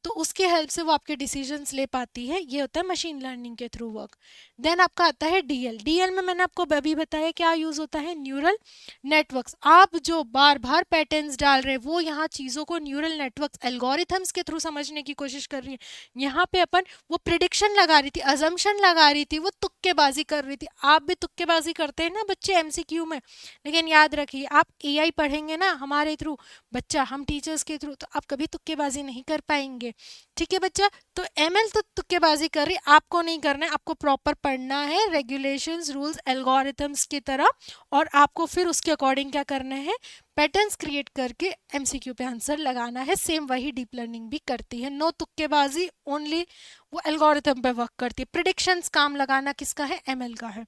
तो उसकी हेल्प से वो आपके डिसीजंस ले पाती है। ये होता है मशीन लर्निंग के थ्रू वर्क। देन आपका आता है डीएल। डीएल में मैंने आपको अभी बताया क्या यूज़ होता है, न्यूरल नेटवर्क्स। आप जो बार बार पैटर्न्स डाल रहे हैं वो यहाँ चीज़ों को न्यूरल नेटवर्क्स एल्गोरिथम्स के थ्रू समझने की कोशिश कर रही है। यहाँ पे अपन वो प्रिडिक्शन लगा रही थी, अजम्पशन लगा रही थी, वो तुक्केबाजी कर रही थी। आप भी तुक्केबाजी करते हैं ना बच्चे एमसीक्यू में, लेकिन याद रखिए आप एआई पढ़ेंगे ना हमारे थ्रू, बच्चा हम टीचर्स के थ्रू, तो आप कभी तुक्केबाजी नहीं कर पाएंगे। ठीक है बच्चा, तो एमएल तो तुक्केबाजी कर रही, आपको नहीं करना है, आपको प्रॉपर पढ़ना है रेगुलेशंस, रूल्स, एल्गोरिथम्स की तरह, और आपको फिर उसके अकॉर्डिंग क्या करना है, पैटर्न्स क्रिएट करके एमसीक्यू पे आंसर लगाना है। सेम वही डीप लर्निंग भी करती है, नो तुक्केबाजी, ओनली वो एल्गोरिथम पे वर्क करती है। प्रिडिक्शंस काम लगाना किसका है, एमएल का है।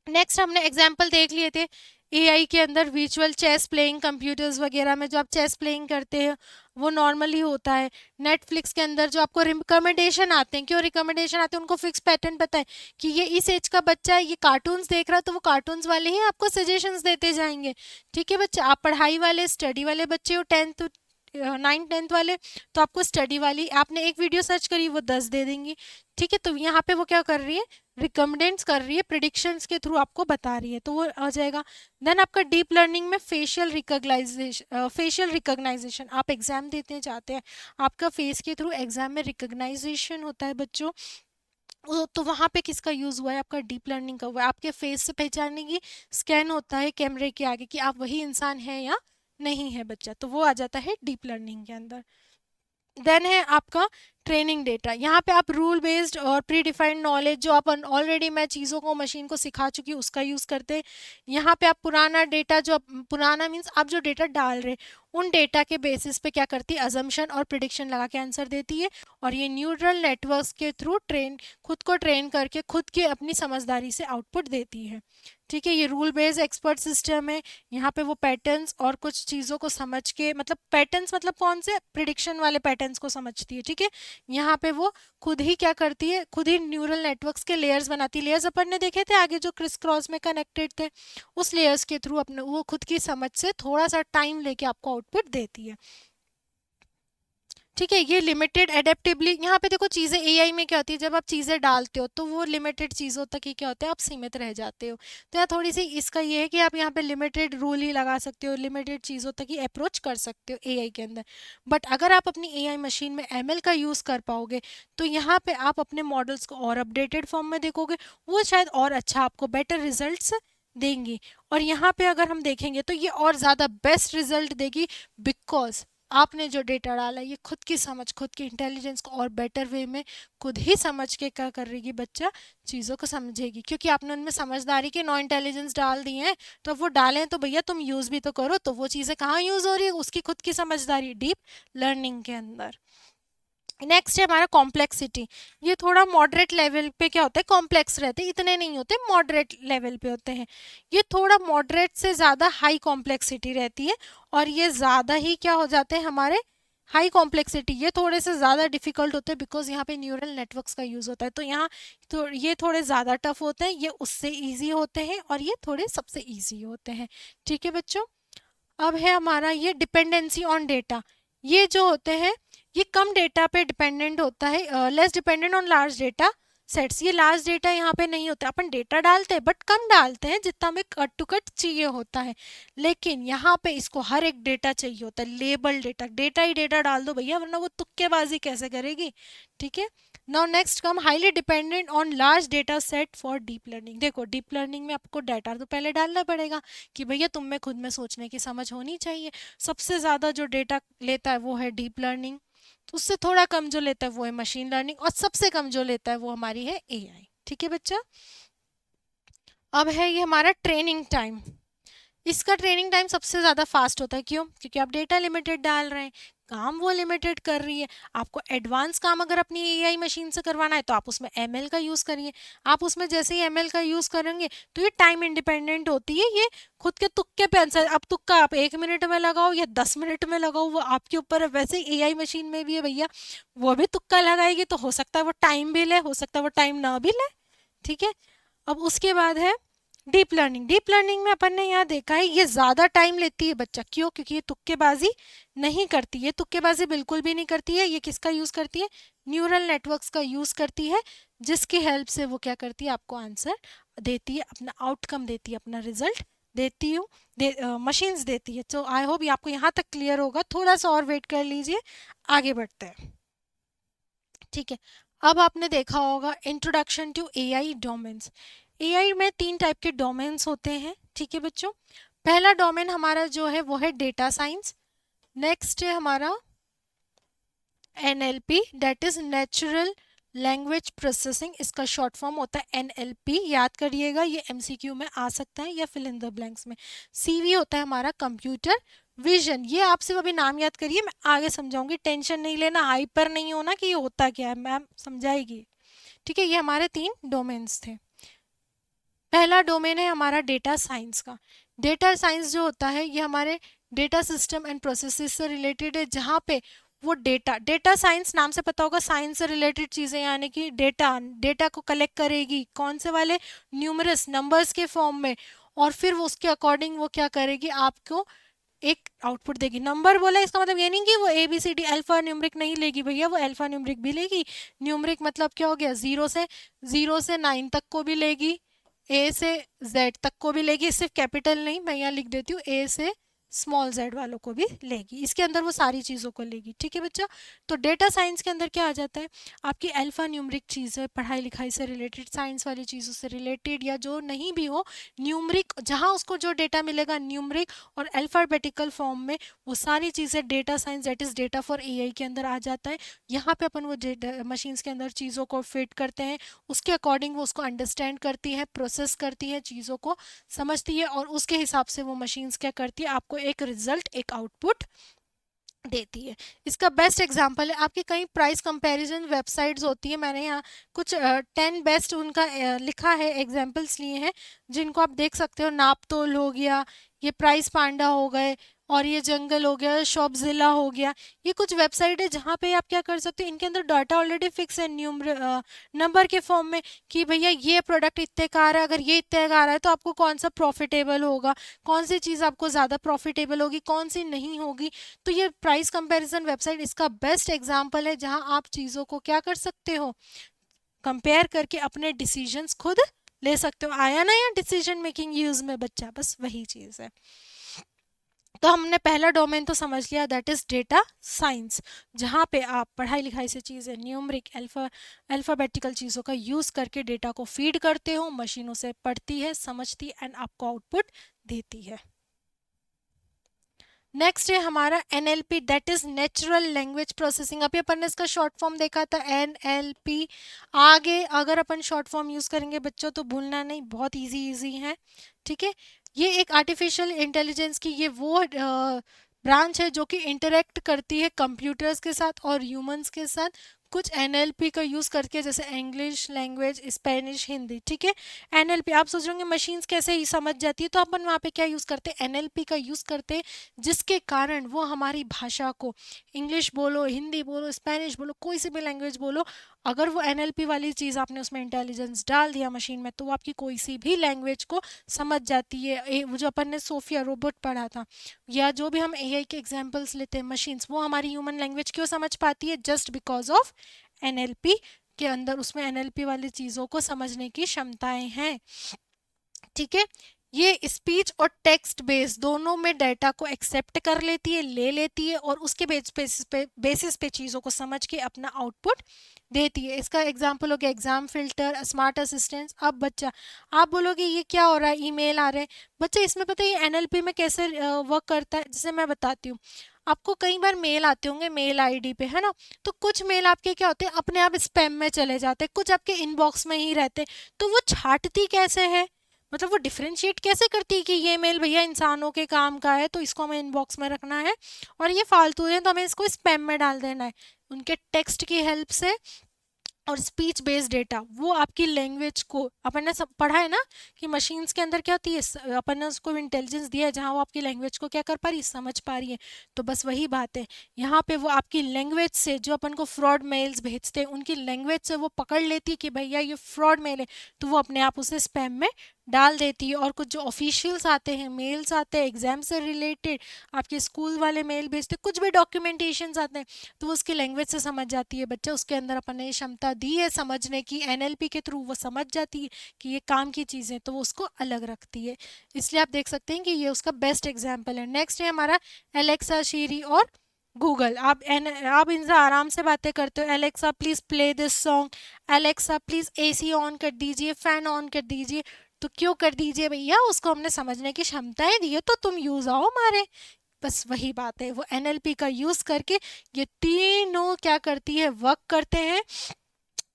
नेक्स्ट हमने एग्जाम्पल देख लिए थे एआई के अंदर, वर्चुअल चेस प्लेइंग, कंप्यूटर्स वगैरह में जो आप चेस प्लेइंग करते हैं वो नॉर्मली होता है। नेटफ्लिक्स के अंदर जो आपको रिकमेंडेशन आते हैं, क्यों रिकमेंडेशन आते हैं, उनको फिक्स पैटर्न पता है कि ये इस एज का बच्चा है, ये कार्टून्स देख रहा है, तो वो कार्टून्स वाले ही आपको सजेशंस देते जाएंगे। ठीक है बच्चा, आप पढ़ाई वाले स्टडी वाले बच्चे हो, 10th 9th 10th वाले, तो आपको स्टडी वाली, आपने एक वीडियो सर्च करी वो 10 दे देंगी। ठीक है, तो यहाँ पे वो क्या कर रही है, रिकमेंडेंट्स कर रही है, प्रिडिक्शंस के थ्रू आपको बता रही है, तो वो आ जाएगा। देन आपका डीप लर्निंग में फेशियल रिकॉग्नाइजेशन, आप एग्जाम देते जाते हैं, आपका फेस के थ्रू एग्जाम में रिकॉग्नाइजेशन होता है बच्चों, तो वहाँ पे किसका यूज़ हुआ है, आपका डीप लर्निंग का हुआ है। आपके फेस से पहचानने की स्कैन होता है कैमरे के आगे कि आप वही इंसान हैं या नहीं है बच्चा, तो वो आ जाता है डीप लर्निंग के अंदर। देन है आपका ट्रेनिंग डेटा, यहाँ पे आप रूल बेस्ड और प्री डिफाइंड नॉलेज, जो अपन ऑलरेडी मैं चीज़ों को मशीन को सिखा चुकी हूँ उसका यूज़ करते हैं। यहाँ पे आप पुराना डेटा, जो पुराना मीन्स आप जो डेटा डाल रहे उन डेटा के बेसिस पे क्या करती है, अजम्पशन और प्रिडिक्शन लगा के आंसर देती है, और ये न्यूरल नेटवर्क्स के थ्रू खुद को ट्रेन करके खुद की अपनी समझदारी से आउटपुट देती है। ठीक है, ये रूल बेस्ड एक्सपर्ट सिस्टम है। यहाँ पे वो पैटर्न्स और कुछ चीज़ों को समझ के, मतलब पैटर्न्स मतलब कौन से, प्रिडिक्शन वाले पैटर्न्स को समझती है। ठीक है, यहाँ पे वो खुद ही क्या करती है, खुद ही न्यूरल नेटवर्क्स के लेयर्स बनाती है। लेयर्स अपन ने देखे थे आगे जो क्रिस क्रॉस में कनेक्टेड थे, उस लेयर्स के थ्रू अपने वो खुद की समझ से थोड़ा सा टाइम लेके आपको आउटपुट देती है। ठीक है, ये लिमिटेड एडेप्टिवली, यहाँ पे देखो चीज़ें एआई में क्या होती है, जब आप चीज़ें डालते हो तो वो लिमिटेड चीज़ों तक ही क्या होता है, आप सीमित रह जाते हो। तो यहाँ थोड़ी सी इसका ये है कि आप यहाँ पे लिमिटेड रूल ही लगा सकते हो, लिमिटेड चीज़ों तक ही अप्रोच कर सकते हो एआई के अंदर। बट अगर आप अपनी एआई मशीन में एमएल का यूज़ कर पाओगे तो यहाँ पे आप अपने मॉडल्स को और अपडेटेड फॉर्म में देखोगे, वो शायद और अच्छा आपको बेटर रिजल्ट्स देंगी। और यहाँ पे अगर हम देखेंगे तो ये और ज़्यादा बेस्ट रिजल्ट देगी, बिकॉज आपने जो डेटा डाला ये खुद की समझ, खुद की इंटेलिजेंस को और बेटर वे में खुद ही समझ के क्या करेगी बच्चा, चीज़ों को समझेगी, क्योंकि आपने उनमें समझदारी के नो इंटेलिजेंस डाल दी हैं। तो अब वो डालें तो भैया तुम यूज़ भी तो करो, तो वो चीज़ें कहाँ यूज़ हो रही है, उसकी खुद की समझदारी डीप लर्निंग के अंदर। नेक्स्ट है हमारा कॉम्प्लेक्सिटी, ये थोड़ा मॉडरेट लेवल पे क्या होता है, कॉम्प्लेक्स रहते हैं, इतने नहीं होते, मॉडरेट लेवल पे होते हैं। ये थोड़ा मॉडरेट से ज़्यादा हाई कॉम्प्लेक्सिटी रहती है, और ये ज़्यादा ही क्या हो जाते हैं हमारे हाई कॉम्प्लेक्सिटी, ये थोड़े से ज़्यादा डिफिकल्ट होते हैं बिकॉज यहाँ पे न्यूरल नेटवर्क्स का यूज़ होता है, तो यहाँ तो ये थोड़े ज़्यादा टफ होते हैं, ये उससे इजी होते हैं और ये थोड़े सबसे इजी होते हैं। ठीक है बच्चों, अब है हमारा ये डिपेंडेंसी ऑन डेटा। ये जो होते हैं ये कम डेटा पे डिपेंडेंट होता है, less dependent on large data sets. ये लार्ज डेटा यहाँ पे नहीं होता, अपन डेटा डालते हैं बट कम डालते हैं जितना हमें कट टू कट चाहिए होता है, लेकिन यहाँ पे इसको हर एक डेटा चाहिए होता है, लेबल डेटा, डेटा ही डेटा डाल दो भैया वरना वो तुक्केबाजी कैसे करेगी। ठीक है, now next come highly dependent on large data set for deep learning. देखो डीप लर्निंग में आपको डाटा तो पहले डालना पड़ेगा कि भैया तुम में खुद में सोचने की समझ होनी चाहिए। सबसे ज़्यादा जो डेटा लेता है वो है डीप लर्निंग, तो उससे थोड़ा कम जो लेता है वो है मशीन लर्निंग, और सबसे कम जो लेता है वो हमारी है एआई। ठीक है बच्चा, अब है ये हमारा ट्रेनिंग टाइम। इसका ट्रेनिंग टाइम सबसे ज़्यादा फास्ट होता है, क्यों? क्योंकि आप डेटा लिमिटेड डाल रहे हैं, काम वो लिमिटेड कर रही है। आपको एडवांस काम अगर अपनी एआई मशीन से करवाना है तो आप उसमें एमएल का यूज़ करिए। आप उसमें जैसे ही एमएल का यूज़ करेंगे तो ये टाइम इंडिपेंडेंट होती है, ये खुद के तुक्के पे आंसर, अब तुक्का आप 1 मिनट में लगाओ या 10 मिनट में लगाओ वो आपके ऊपर है। वैसे ही एआई मशीन में भी है भैया, वो भी तुक्का लगाएगी तो हो सकता है वो टाइम भी ले, हो सकता है वो टाइम ना भी ले। ठीक है, अब उसके बाद है डीप लर्निंग। डीप लर्निंग में अपन ने यहाँ देखा है ये ज़्यादा टाइम लेती है बच्चा, क्यों? क्योंकि ये तुक्केबाजी नहीं करती है, तुक्केबाजी बिल्कुल भी नहीं करती है। ये किसका यूज़ करती है? न्यूरल नेटवर्क्स का यूज़ करती है, जिसकी हेल्प से वो क्या करती है? आपको आंसर देती है, अपना आउटकम देती है, अपना रिजल्ट देती हूँ मशीन्स देती है। तो आई होप ये आपको यहाँ तक क्लियर होगा, थोड़ा सा और वेट कर लीजिए, आगे बढ़ते हैं। ठीक है, अब आपने देखा होगा introduction to AI domains. AI में 3 टाइप के डोमेन्स होते हैं। ठीक है बच्चों, पहला डोमेन हमारा जो है वो है डेटा साइंस। नेक्स्ट है हमारा NLP, that is natural language processing, इसका शॉर्ट फॉर्म होता है एनएलपी, याद करिएगा ये एमसीक्यू में आ सकता है या फिल इन द ब्लैंक्स में। सीवी होता है हमारा कंप्यूटर विजन, ये आप सिर्फ अभी नाम याद करिए, मैं आगे समझाऊंगी, टेंशन नहीं लेना, हाइपर नहीं होना कि ये होता क्या है, मैम समझाएगी। ठीक है, ये हमारे 3 डोमेन्स थे। पहला डोमेन है हमारा डेटा साइंस का। डेटा साइंस जो होता है ये हमारे डेटा सिस्टम एंड प्रोसेसेस से रिलेटेड है, जहाँ पे वो डेटा साइंस नाम से पता होगा, साइंस से रिलेटेड चीज़ें, यानी कि डेटा को कलेक्ट करेगी, कौन से वाले? न्यूमरस नंबर्स के फॉर्म में, और फिर वो उसके अकॉर्डिंग वो क्या करेगी? आपको एक आउटपुट देगी। नंबर बोला इसका मतलब ये नहीं कि वो ABCD अल्फा न्यूमरिक नहीं लेगी भैया, वो अल्फा न्यूमरिक भी लेगी। न्यूमरिक मतलब क्या हो गया? 0 से 9 तक को भी लेगी, A से Z तक को भी लेगी, सिर्फ कैपिटल नहीं, मैं यहाँ लिख देती हूँ, A से स्मॉल z वालों को भी लेगी, इसके अंदर वो सारी चीज़ों को लेगी। ठीक है बच्चा, तो डेटा साइंस के अंदर क्या आ जाता है? आपकी अल्फा न्यूमरिक चीज़ें, पढ़ाई लिखाई से रिलेटेड, साइंस वाली चीज़ों से रिलेटेड, या जो नहीं भी हो, न्यूमरिक जहाँ उसको जो डेटा मिलेगा न्यूमरिक और अल्फ़ाबेटिकल फॉर्म में, वो सारी चीज़ें data science, that is data for AI के अंदर आ जाता है। यहाँ पे अपन वो मशीन्स के अंदर चीज़ों को फिट करते हैं, उसके अकॉर्डिंग वो उसको अंडरस्टैंड करती है, प्रोसेस करती है, चीज़ों को समझती है, और उसके हिसाब से वो मशीन्स क्या करती है? आपको एक रिजल्ट, एक आउटपुट देती है। इसका बेस्ट एग्जांपल है, आपकी कई प्राइस कंपैरिजन वेबसाइट्स होती है, मैंने यहाँ कुछ 10 बेस्ट उनका लिखा है, एग्जांपल्स लिए हैं, जिनको आप देख सकते हो। नापतोल हो गया, ये प्राइस पांडा हो गए, और ये जंगल हो गया, शॉपजिला हो गया। ये कुछ वेबसाइट है जहाँ पे आप क्या कर सकते हो, इनके अंदर डाटा ऑलरेडी फिक्स है नंबर के फॉर्म में, कि भैया ये प्रोडक्ट इतने का आ रहा है, अगर ये इतने का आ रहा है तो आपको कौन सा प्रॉफिटेबल होगा, कौन सी चीज़ आपको ज़्यादा प्रॉफिटेबल होगी, कौन सी नहीं होगी। तो ये प्राइस कंपैरिजन वेबसाइट इसका बेस्ट एग्जांपल है, जहां आप चीज़ों को क्या कर सकते हो? कंपेयर करके अपने डिसीजंस खुद ले सकते हो। आया ना यहाँ डिसीजन मेकिंग यूज में बच्चा, बस वही चीज़ है। तो हमने पहला डोमेन तो समझ लिया, दैट इज डेटा साइंस, जहाँ पे आप पढ़ाई लिखाई से चीज़ें, न्यूमरिक अल्फ़ाबेटिकल चीज़ों का यूज़ करके डेटा को फीड करते हो, मशीनों से पढ़ती है, समझती है, एंड आपको आउटपुट देती है। नेक्स्ट है हमारा NLP, that is natural language processing. अभी अपन ने इसका शॉर्ट फॉर्म देखा था NLP। आगे अगर अपन शॉर्ट फॉर्म यूज करेंगे बच्चों तो भूलना नहीं, बहुत इजी है। ठीक है, ये एक आर्टिफिशियल इंटेलिजेंस की ये वो ब्रांच है जो कि इंटरेक्ट करती है कंप्यूटर्स के साथ और ह्यूमंस के साथ, कुछ एनएलपी का यूज़ करके, जैसे इंग्लिश लैंग्वेज, स्पेनिश, हिंदी, ठीक है। एनएलपी आप सोच रहे होंगे मशीन्स कैसे ही समझ जाती है, तो अपन वहाँ पे क्या यूज़ करते हैं, एनएलपी का यूज़ करते हैं, जिसके कारण वो हमारी भाषा को, इंग्लिश बोलो, हिंदी बोलो, स्पेनिश बोलो, कोई सी भी लैंग्वेज बोलो, अगर वो एनएलपी वाली चीज़ आपने उसमें इंटेलिजेंस डाल दिया मशीन में, तो वो आपकी कोई सी भी लैंग्वेज को समझ जाती है। वो जो अपन ने सोफिया रोबोट पढ़ा था, या जो भी हम एआई के एग्जांपल्स लेते हैं मशीन्स, वो हमारी ह्यूमन लैंग्वेज क्यों समझ पाती है, जस्ट बिकॉज ऑफ एनएलपी के अंदर उसमें एनएलपी वाली चीज़ों को समझने की क्षमताएं हैं, ठीक है। ये स्पीच और टेक्स्ट बेस दोनों में डाटा को एक्सेप्ट कर लेती है, ले लेती है, और उसके बेसिस पे चीज़ों को समझ के अपना आउटपुट देती है। इसका एग्जांपल हो गया एग्जाम फिल्टर, स्मार्ट असिस्टेंट। अब बच्चा, आप बोलोगे ये क्या हो रहा है, ईमेल आ रहे हैं, बच्चा इसमें पता है एनएलपी में कैसे वर्क करता है, जैसे मैं बताती हूँ। आपको कई बार मेल आते होंगे मेल आईडी पे, है ना, तो कुछ मेल आपके क्या होते हैं, अपने आप स्पैम में चले जाते हैं, कुछ आपके इनबॉक्स में ही रहते हैं, तो वो छांटती कैसे है, मतलब वो डिफरेंशिएट कैसे करती है कि ये मेल भैया इंसानों के काम का है तो इसको हमें इनबॉक्स में रखना है, और ये फालतू है तो हमें इसको स्पैम में डाल देना है। उनके टेक्स्ट की हेल्प से और स्पीच बेस्ड डेटा, वो आपकी लैंग्वेज को, अपन ने सब पढ़ा है ना कि मशीन्स के अंदर क्या होती है, अपन ने उसको इंटेलिजेंस दिया है जहाँ वो आपकी लैंग्वेज को क्या कर पा रही है, समझ पा रही है। तो बस वही बात है, यहाँ पे वो आपकी लैंग्वेज से, जो अपन को फ्रॉड मेल्स भेजते हैं उनकी लैंग्वेज से वो पकड़ लेती है कि भैया ये फ्रॉड मेल है, तो वो अपने आप उसे स्पैम में डाल देती है। और कुछ जो ऑफिशियल्स आते हैं, मेल्स आते हैं एग्जाम से रिलेटेड, आपके स्कूल वाले मेल भेजते, कुछ भी डॉक्यूमेंटेशन आते हैं, तो वो उसकी लैंग्वेज से समझ जाती है। बच्चा, उसके अंदर अपन ने क्षमता दी है समझने की, एनएलपी के थ्रू वो समझ जाती है कि ये काम की चीज़ें, तो वो उसको अलग रखती है। इसलिए आप देख सकते हैं कि ये उसका बेस्ट एग्जाम्पल है। नेक्स्ट है हमारा एलेक्सा, शीरी और गूगल। आप इनसे आराम से बातें करते हो, Alexa please play this song, Alexa please AC on कर दीजिए, फैन ऑन कर दीजिए। तो क्यों कर दीजिए भैया, उसको हमने समझने की क्षमताएं दी है, तो तुम यूज़ आओ हमारे। बस वही बात है, वो एनएलपी का यूज़ करके ये तीनों क्या करती है, वर्क करते हैं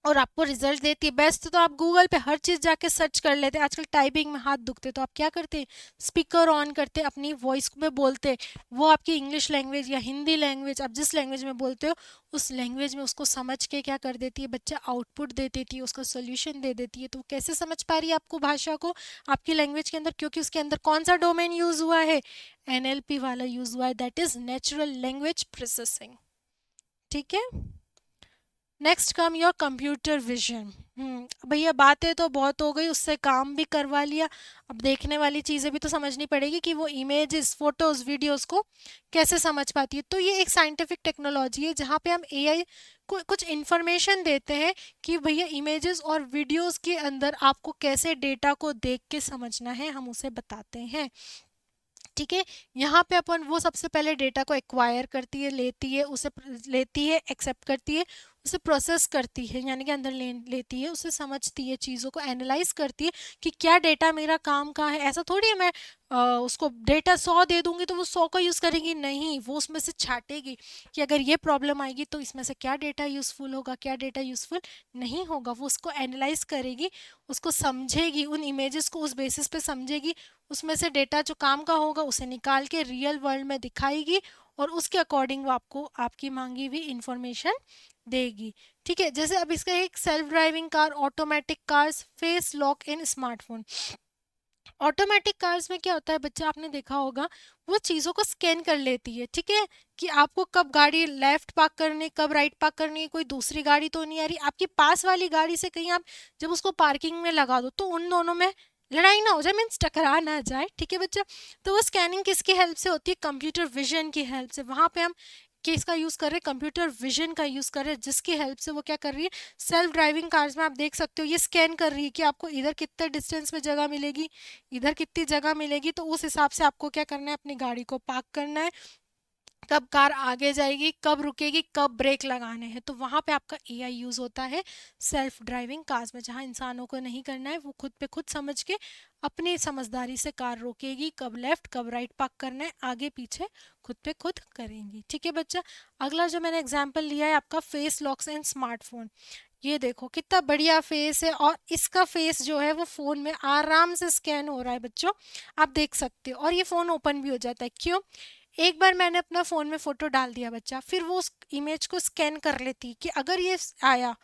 और आपको रिजल्ट देती है। बेस्ट तो आप गूगल पे हर चीज़ जाके सर्च कर लेते हैं, आजकल टाइपिंग में हाथ दुखते तो आप क्या करते हैं, स्पीकर ऑन करते, अपनी वॉइस में बोलते, वो आपकी इंग्लिश लैंग्वेज या हिंदी लैंग्वेज, आप जिस लैंग्वेज में बोलते हो उस लैंग्वेज में उसको समझ के क्या कर देती है, बच्चा आउटपुट दे देती है, उसका सोल्यूशन दे देती है। तो कैसे समझ पा रही है आपको भाषा को, आपकी लैंग्वेज के अंदर, क्योंकि उसके अंदर कौन सा डोमेन यूज़ हुआ है, एनएलपी वाला यूज़ हुआ है, that is natural language processing, ठीक है। Next come your computer vision. भैया बातें तो बहुत हो गई, उससे काम भी करवा लिया, अब देखने वाली चीज़ें भी तो समझनी पड़ेगी कि वो इमेजेस, फोटोज, वीडियोस को कैसे समझ पाती है। तो ये एक साइंटिफिक टेक्नोलॉजी है जहाँ पे हम एआई को कुछ इन्फॉर्मेशन देते हैं कि भैया इमेजेस और वीडियोस के अंदर आपको कैसे डेटा को देख के समझना है, हम उसे बताते हैं, ठीक है। यहाँ पे अपन वो सबसे पहले डेटा को एक्वायर करती है, लेती है, एक्सेप्ट करती है, उसे प्रोसेस करती है, यानी कि अंदर लेती है, उसे समझती है, चीज़ों को एनालाइज करती है कि क्या डेटा मेरा काम का है। ऐसा थोड़ी है मैं उसको डेटा 100 दे दूंगी तो वो 100 का यूज़ करेगी, नहीं, वो उसमें से छाटेगी कि अगर ये प्रॉब्लम आएगी तो इसमें से क्या डेटा यूज़फुल होगा, क्या डेटा यूज़फुल नहीं होगा। वो उसको एनालाइज करेगी, उसको समझेगी, उन इमेजेस को उस बेसिस पे समझेगी, उसमें से डेटा जो काम का होगा उसे निकाल के रियल वर्ल्ड में दिखाएगी और उसके अकॉर्डिंग वो आपको आपकी मांगी हुई इंफॉर्मेशन देगी, ठीक है। जैसे अब इसका एक self driving car, automatic cars, face lock in smartphone. Automatic cars में क्या होता है बच्चा, आपने देखा होगा, वो चीज़ों को स्कैन कर लेती है, ठीक है, कि आपको कब गाड़ी लेफ्ट पार्क करनी, कब राइट पार्क करनी है, कोई दूसरी गाड़ी तो नहीं आ रही, आपकी पास वाली गाड़ी से कहीं आप जब उसको पार्किंग में लगा दो तो उन दोनों में लड़ाई ना हो जाए, मीन्स टकरा ना जाए, ठीक है बच्चा। तो वो स्कैनिंग किसकी हेल्प से होती है, कंप्यूटर विजन की हेल्प से। वहाँ पे हम किसका यूज़ कर रहे हैं, कंप्यूटर विजन का यूज़ कर रहे हैं, जिसकी हेल्प से वो क्या कर रही है, सेल्फ ड्राइविंग कार्स में आप देख सकते हो ये स्कैन कर रही है कि आपको इधर कितने डिस्टेंस में जगह मिलेगी, इधर कितनी जगह मिलेगी, तो उस हिसाब से आपको क्या करना है, अपनी गाड़ी को पार्क करना है, कब कार आगे जाएगी, कब रुकेगी, कब ब्रेक लगाने हैं। तो वहाँ पे आपका एआई यूज़ होता है सेल्फ ड्राइविंग कार्स में, जहाँ इंसानों को नहीं करना है, वो खुद पे खुद समझ के अपनी समझदारी से कार रोकेगी, कब लेफ्ट कब राइट पार्क करना है, आगे पीछे खुद पे खुद करेंगी, ठीक है बच्चा। अगला जो मैंने एग्जाम्पल लिया है आपका फेस लॉक्स एंड स्मार्टफोन। ये देखो कितना बढ़िया फेस है और इसका फेस जो है वो फ़ोन में आराम से स्कैन हो रहा है बच्चों, आप देख सकते हो, और ये फ़ोन ओपन भी हो जाता है। क्यों, एक बार मैंने अपना फ़ोन में फ़ोटो डाल दिया बच्चा, फिर वो उस इमेज को स्कैन कर लेती कि अगर ये आया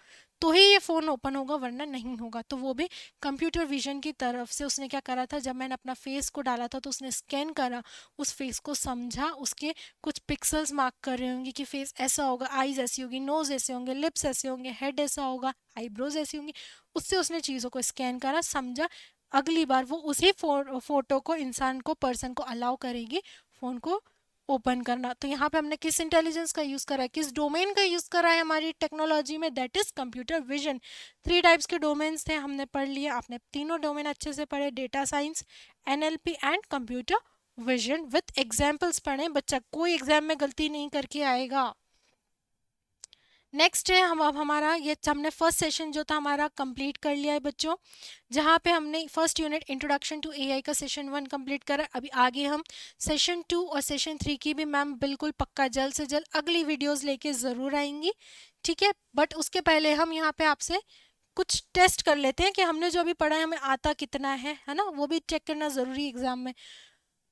तो ही ये फ़ोन ओपन होगा वरना नहीं होगा। तो वो भी कंप्यूटर विजन की तरफ से उसने क्या करा था, जब मैंने अपना फेस को डाला था तो उसने स्कैन करा, उस फेस को समझा, उसके कुछ पिक्सल्स मार्क कर रहे होंगे कि फेस ऐसा होगा, आईज ऐसी होगी, नोज ऐसे होंगे, लिप्स ऐसे होंगे, हेड ऐसा होगा, आईब्रोज ऐसी होंगी। उससे उसने चीज़ों को स्कैन करा, समझा। अगली बार वो उसी फोटो को, इंसान को, पर्सन को अलाउ करेगी फ़ोन को ओपन करना। तो यहाँ पे हमने किस इंटेलिजेंस का यूज़ करा है, किस डोमेन का यूज़ करा है हमारी टेक्नोलॉजी में, that is computer vision. 3 types के डोमेन्स थे, हमने पढ़ लिए, आपने तीनों डोमेन अच्छे से पढ़े, data science, NLP and computer vision with examples पढ़े। बच्चा कोई एग्जाम में गलती नहीं करके आएगा। नेक्स्ट है हम, अब हमारा ये हमने फर्स्ट सेशन जो था हमारा कंप्लीट कर लिया है बच्चों, जहाँ पे हमने first unit introduction to AI का सेशन 1 कंप्लीट करा। अभी आगे हम सेशन 2 और सेशन 3 की भी मैम बिल्कुल पक्का जल्द से जल्द अगली वीडियोस लेके ज़रूर आएंगी, ठीक है। बट उसके पहले हम यहाँ पे आपसे कुछ टेस्ट कर लेते हैं कि हमने जो अभी पढ़ा है हमें आता कितना है ना, वो भी चेक करना ज़रूरी एग्जाम में।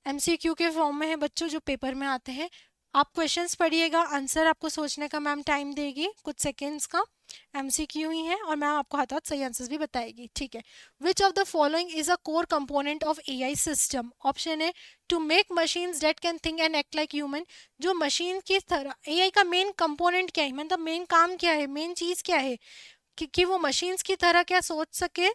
एमसीक्यू के फॉर्म में है बच्चों, जो पेपर में आते हैं। आप क्वेश्चंस पढ़िएगा, आंसर आपको सोचने का मैम टाइम देगी कुछ सेकेंड्स का, एमसीक्यू ही है, और मैम आपको हाथ हाथ सही आंसर्स भी बताएगी, ठीक है। Which of the following is a core component of AI system? Option है to make machines that can think and act like human. जो मशीन की तरह, एआई का मेन कंपोनेंट क्या है, मतलब मेन काम क्या है, मेन चीज क्या है कि वो मशीन्स की तरह क्या सोच सके,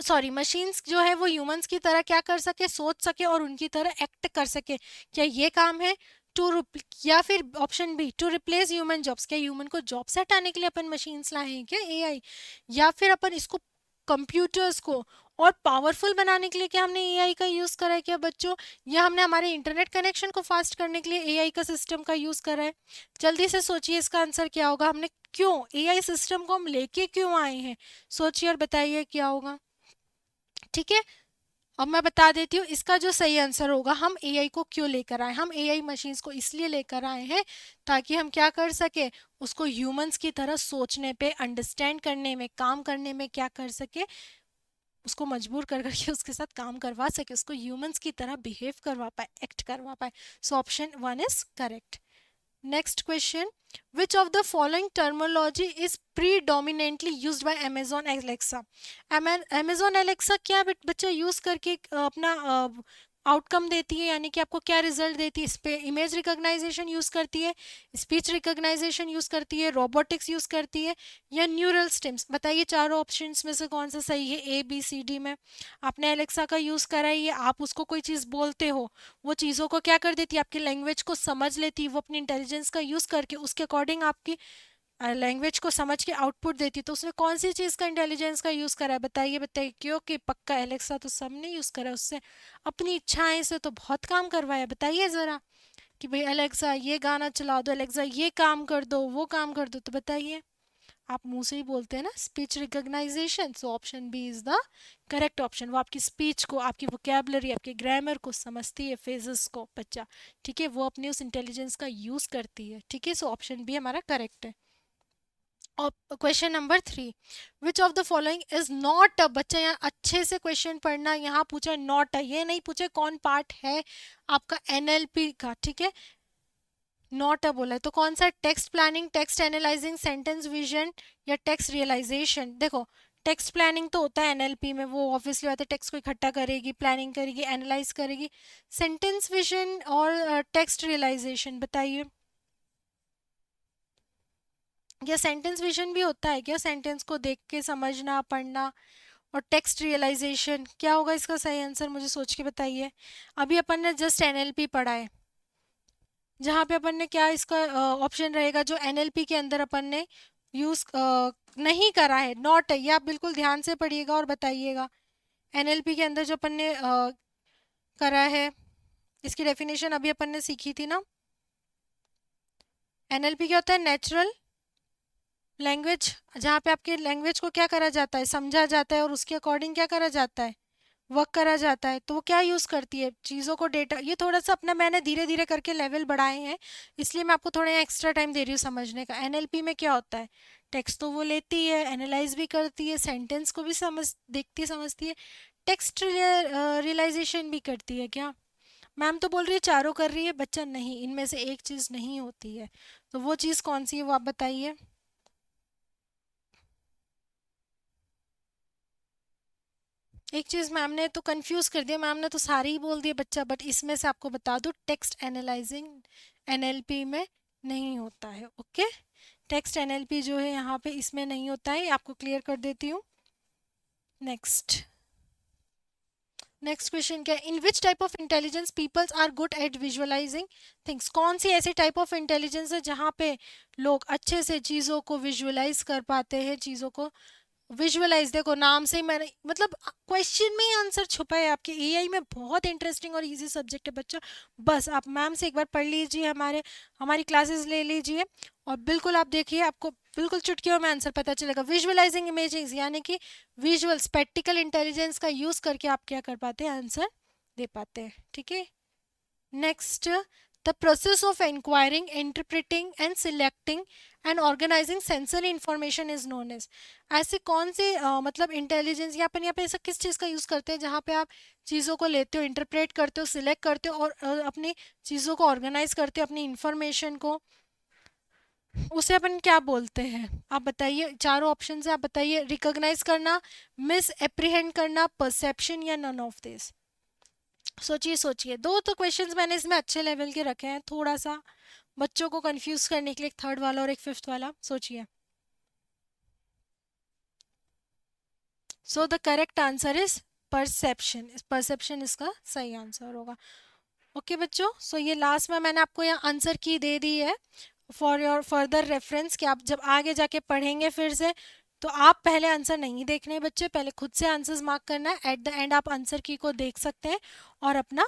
सॉरी मशीन्स जो है वो ह्यूमंस की तरह क्या कर सके, सोच सके और उनकी तरह एक्ट कर सके, क्या ये काम है? टू, या फिर option B to replace human jobs, क्या ह्यूमन को जॉब से हटाने के लिए अपन मशीन्स लाए हैं क्या एआई? या फिर अपन इसको, कंप्यूटर्स को और पावरफुल बनाने के लिए क्या हमने एआई का यूज करा है क्या बच्चों? या हमने हमारे इंटरनेट कनेक्शन को फास्ट करने के लिए एआई का सिस्टम का यूज करा है? जल्दी से सोचिए इसका आंसर क्या होगा, हमने क्यों एआई सिस्टम को हम लेके क्यों आए हैं, सोचिए और बताइए क्या होगा, ठीक है। अब मैं बता देती हूँ इसका जो सही आंसर होगा, हम एआई को क्यों लेकर आए, हम एआई मशीन्स को इसलिए लेकर आए हैं ताकि हम क्या कर सके, उसको ह्यूमंस की तरह सोचने पे, अंडरस्टैंड करने में, काम करने में क्या कर सके, उसको मजबूर कर करके उसके साथ काम करवा सके, उसको ह्यूमंस की तरह बिहेव करवा पाए, एक्ट करवा पाए। So option 1 is correct. Next question, which of the following terminology is predominantly used by Amazon Alexa? Amazon Alexa क्या बच्चा यूज करके अपना आउटकम देती है, यानी कि आपको क्या रिजल्ट देती है? इस पे इमेज रिकॉग्नाइजेशन यूज करती है, स्पीच रिकॉग्नाइजेशन यूज करती है, रोबोटिक्स यूज करती है, या न्यूरल स्टिम्स? बताइए चारों ऑप्शंस में से कौन सा सही है, ए बी सी डी में। आपने एलेक्सा का यूज करा है, आप उसको कोई चीज बोलते हो, वो चीज़ों को क्या कर देती है, आपकी लैंग्वेज को समझ लेती है, वो अपनी इंटेलिजेंस का यूज़ करके उसके अकॉर्डिंग आपकी लैंग्वेज को समझ के आउटपुट देती है। तो उसने कौन सी चीज़ का इंटेलिजेंस का यूज़ करा है, बताइए बताइए। क्योंकि पक्का एलेक्सा तो सबने यूज़ करा है, उससे अपनी इच्छाएं से तो बहुत काम करवाया। बताइए ज़रा कि भाई एलेक्सा ये गाना चला दो, एलेक्सा ये काम कर दो, वो काम कर दो, तो बताइए। आप मुंह से ही बोलते हैं ना, speech recognization. So option B is the correct option. वो आपकी स्पीच को, आपकी वोकेबलरी, आपके ग्रामर को समझती है, फेजेस को बच्चा, ठीक है, वो अपने उस इंटेलिजेंस का यूज करती है, ठीक है। सो ऑप्शन बी हमारा करेक्ट है। और question number 3, which of the following is not a, बच्चा यहाँ अच्छे से क्वेश्चन पढ़ना, यहाँ पूछा नॉट है, ये नहीं पूछे कौन पार्ट है आपका एनएलपी का, ठीक है। नॉट अ बोला है तो कौन सा, text planning, text analysing, sentence vision, या टेक्स्ट रियलाइजेशन? देखो टेक्स्ट प्लानिंग तो होता है एनएलपी में, वो ऑब्वियसली बात है, टेक्स्ट को इकट्ठा करेगी, प्लानिंग करेगी, एनालाइज करेगी। सेंटेंस विजन और टेक्स्ट रियलाइजेशन, बताइए। या सेंटेंस विजन भी होता है क्या, सेंटेंस को देख के समझना, पढ़ना? और टेक्स्ट रियलाइजेशन क्या होगा इसका सही आंसर, मुझे सोच के बताइए। अभी अपन ने जस्ट एनएलपी पढ़ा है, जहाँ पे अपन ने क्या, इसका ऑप्शन रहेगा जो एनएलपी के अंदर अपन ने यूज नहीं करा है, नॉट है। ये आप बिल्कुल ध्यान से पढ़िएगा और बताइएगा। एनएलपी के अंदर जो अपन ने करा है, इसकी डेफिनेशन अभी अपन ने सीखी थी ना। एनएलपी क्या होता है, नेचुरल लैंग्वेज, जहाँ पे आपके लैंग्वेज को क्या करा जाता है, समझा जाता है, और उसके अकॉर्डिंग क्या करा जाता है, वर्क करा जाता है। तो वो क्या यूज़ करती है, चीज़ों को, डेटा। ये थोड़ा सा अपना मैंने धीरे धीरे करके लेवल बढ़ाए हैं, इसलिए मैं आपको थोड़ा यहाँ एक्स्ट्रा टाइम दे रही हूँ समझने का। एनएलपी में क्या होता है, टेक्स्ट तो वो लेती है, एनालाइज भी करती है, सेंटेंस को भी समझ, देखती समझती है, टेक्स्ट रियलाइजेशन भी करती है क्या? मैम तो बोल रही है चारों कर रही है, बच्चा नहीं, इनमें से एक चीज नहीं होती है। तो वो चीज कौन सी है, वो आप बताइए। एक चीज मैम ने तो कंफ्यूज कर दिया, मैम ने तो सारे ही बोल दिए बच्चा, बट इसमें से आपको बता दूं, टेक्स्ट एनालाइजिंग एनएलपी में नहीं होता है। ओके, टेक्स्ट एनएलपी जो है यहाँ पे इसमें नहीं होता है, आपको क्लियर कर देती हूँ। नेक्स्ट, नेक्स्ट क्वेश्चन क्या है, in which type of intelligence peoples are good at visualizing things. कौन सी ऐसी टाइप ऑफ इंटेलिजेंस है जहाँ पे लोग अच्छे से चीज़ों को विजुअलाइज कर पाते हैं, चीज़ों को विजुअलाइज। देखो नाम से ही मैंने मतलब क्वेश्चन में ही आंसर छुपा है आपके। एआई में बहुत इंटरेस्टिंग और इजी सब्जेक्ट है बच्चा, बस आप मैम से एक बार पढ़ लीजिए, हमारी क्लासेस ले लीजिए, और बिल्कुल आप देखिए, आपको बिल्कुल चुटकियों में आंसर पता चलेगा। विजुअलाइजिंग इमेजेस यानी कि विजुअल स्पेक्टिकल इंटेलिजेंस का यूज करके आप क्या कर पाते हैं, आंसर दे पाते हैं। ठीक है, next, the process of inquiring, interpreting and selecting and organising sensory information is known as. ऐसे कौन से मतलब इंटेलिजेंस यहाँ पे ऐसा किस चीज़ का यूज़ करते हैं जहाँ पे आप चीज़ों को लेते हो, इंटरप्रेट करते हो, सिलेक्ट करते हो, और अपनी चीज़ों को ऑर्गेनाइज करते हो, अपनी इंफॉर्मेशन को, उसे अपन क्या बोलते हैं, आप बताइए। चारों ऑप्शन से आप बताइए। रिकॉग्नाइज करना, मिस एप्रीहेंड करना, परसेप्शन, या नन ऑफ दिस। सोचिए सोचिए, दो तो क्वेश्चंस मैंने इसमें अच्छे लेवल के रखे हैं, थोड़ा सा बच्चों को कंफ्यूज करने के लिए, एक थर्ड वाला और एक फिफ्थ वाला, सोचिए। So the correct answer is perception, perception इसका सही आंसर होगा। ओके बच्चों, सो ये लास्ट में मैंने आपको यहाँ आंसर की दे दी है फॉर योर फर्दर रेफरेंस, कि आप जब आगे जाके पढ़ेंगे फिर से, तो आप पहले आंसर नहीं देखने बच्चे, पहले खुद से आंसर्स मार्क करना है, एट द एंड आप आंसर की को देख सकते हैं और अपना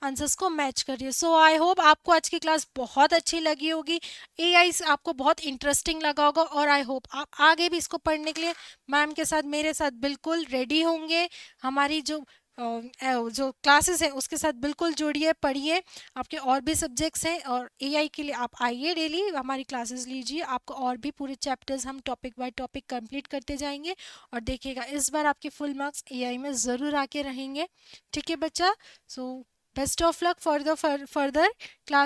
आंसर्स को मैच करिए। सो आई होप आपको आज की क्लास बहुत अच्छी लगी होगी, एआई आपको बहुत इंटरेस्टिंग लगा होगा, और आई होप आप आगे भी इसको पढ़ने के लिए मैम के साथ, मेरे साथ बिल्कुल रेडी होंगे। हमारी जो क्लासेस हैं उसके साथ बिल्कुल जुड़िए, पढ़िए, आपके और भी सब्जेक्ट्स हैं, और एआई के लिए आप आइए, डेली हमारी क्लासेस लीजिए, आपको और भी पूरे चैप्टर्स हम टॉपिक बाय टॉपिक कंप्लीट करते जाएंगे, और देखिएगा इस बार आपके फुल मार्क्स एआई में ज़रूर आके रहेंगे। ठीक है बच्चा, so best of luck for the further class.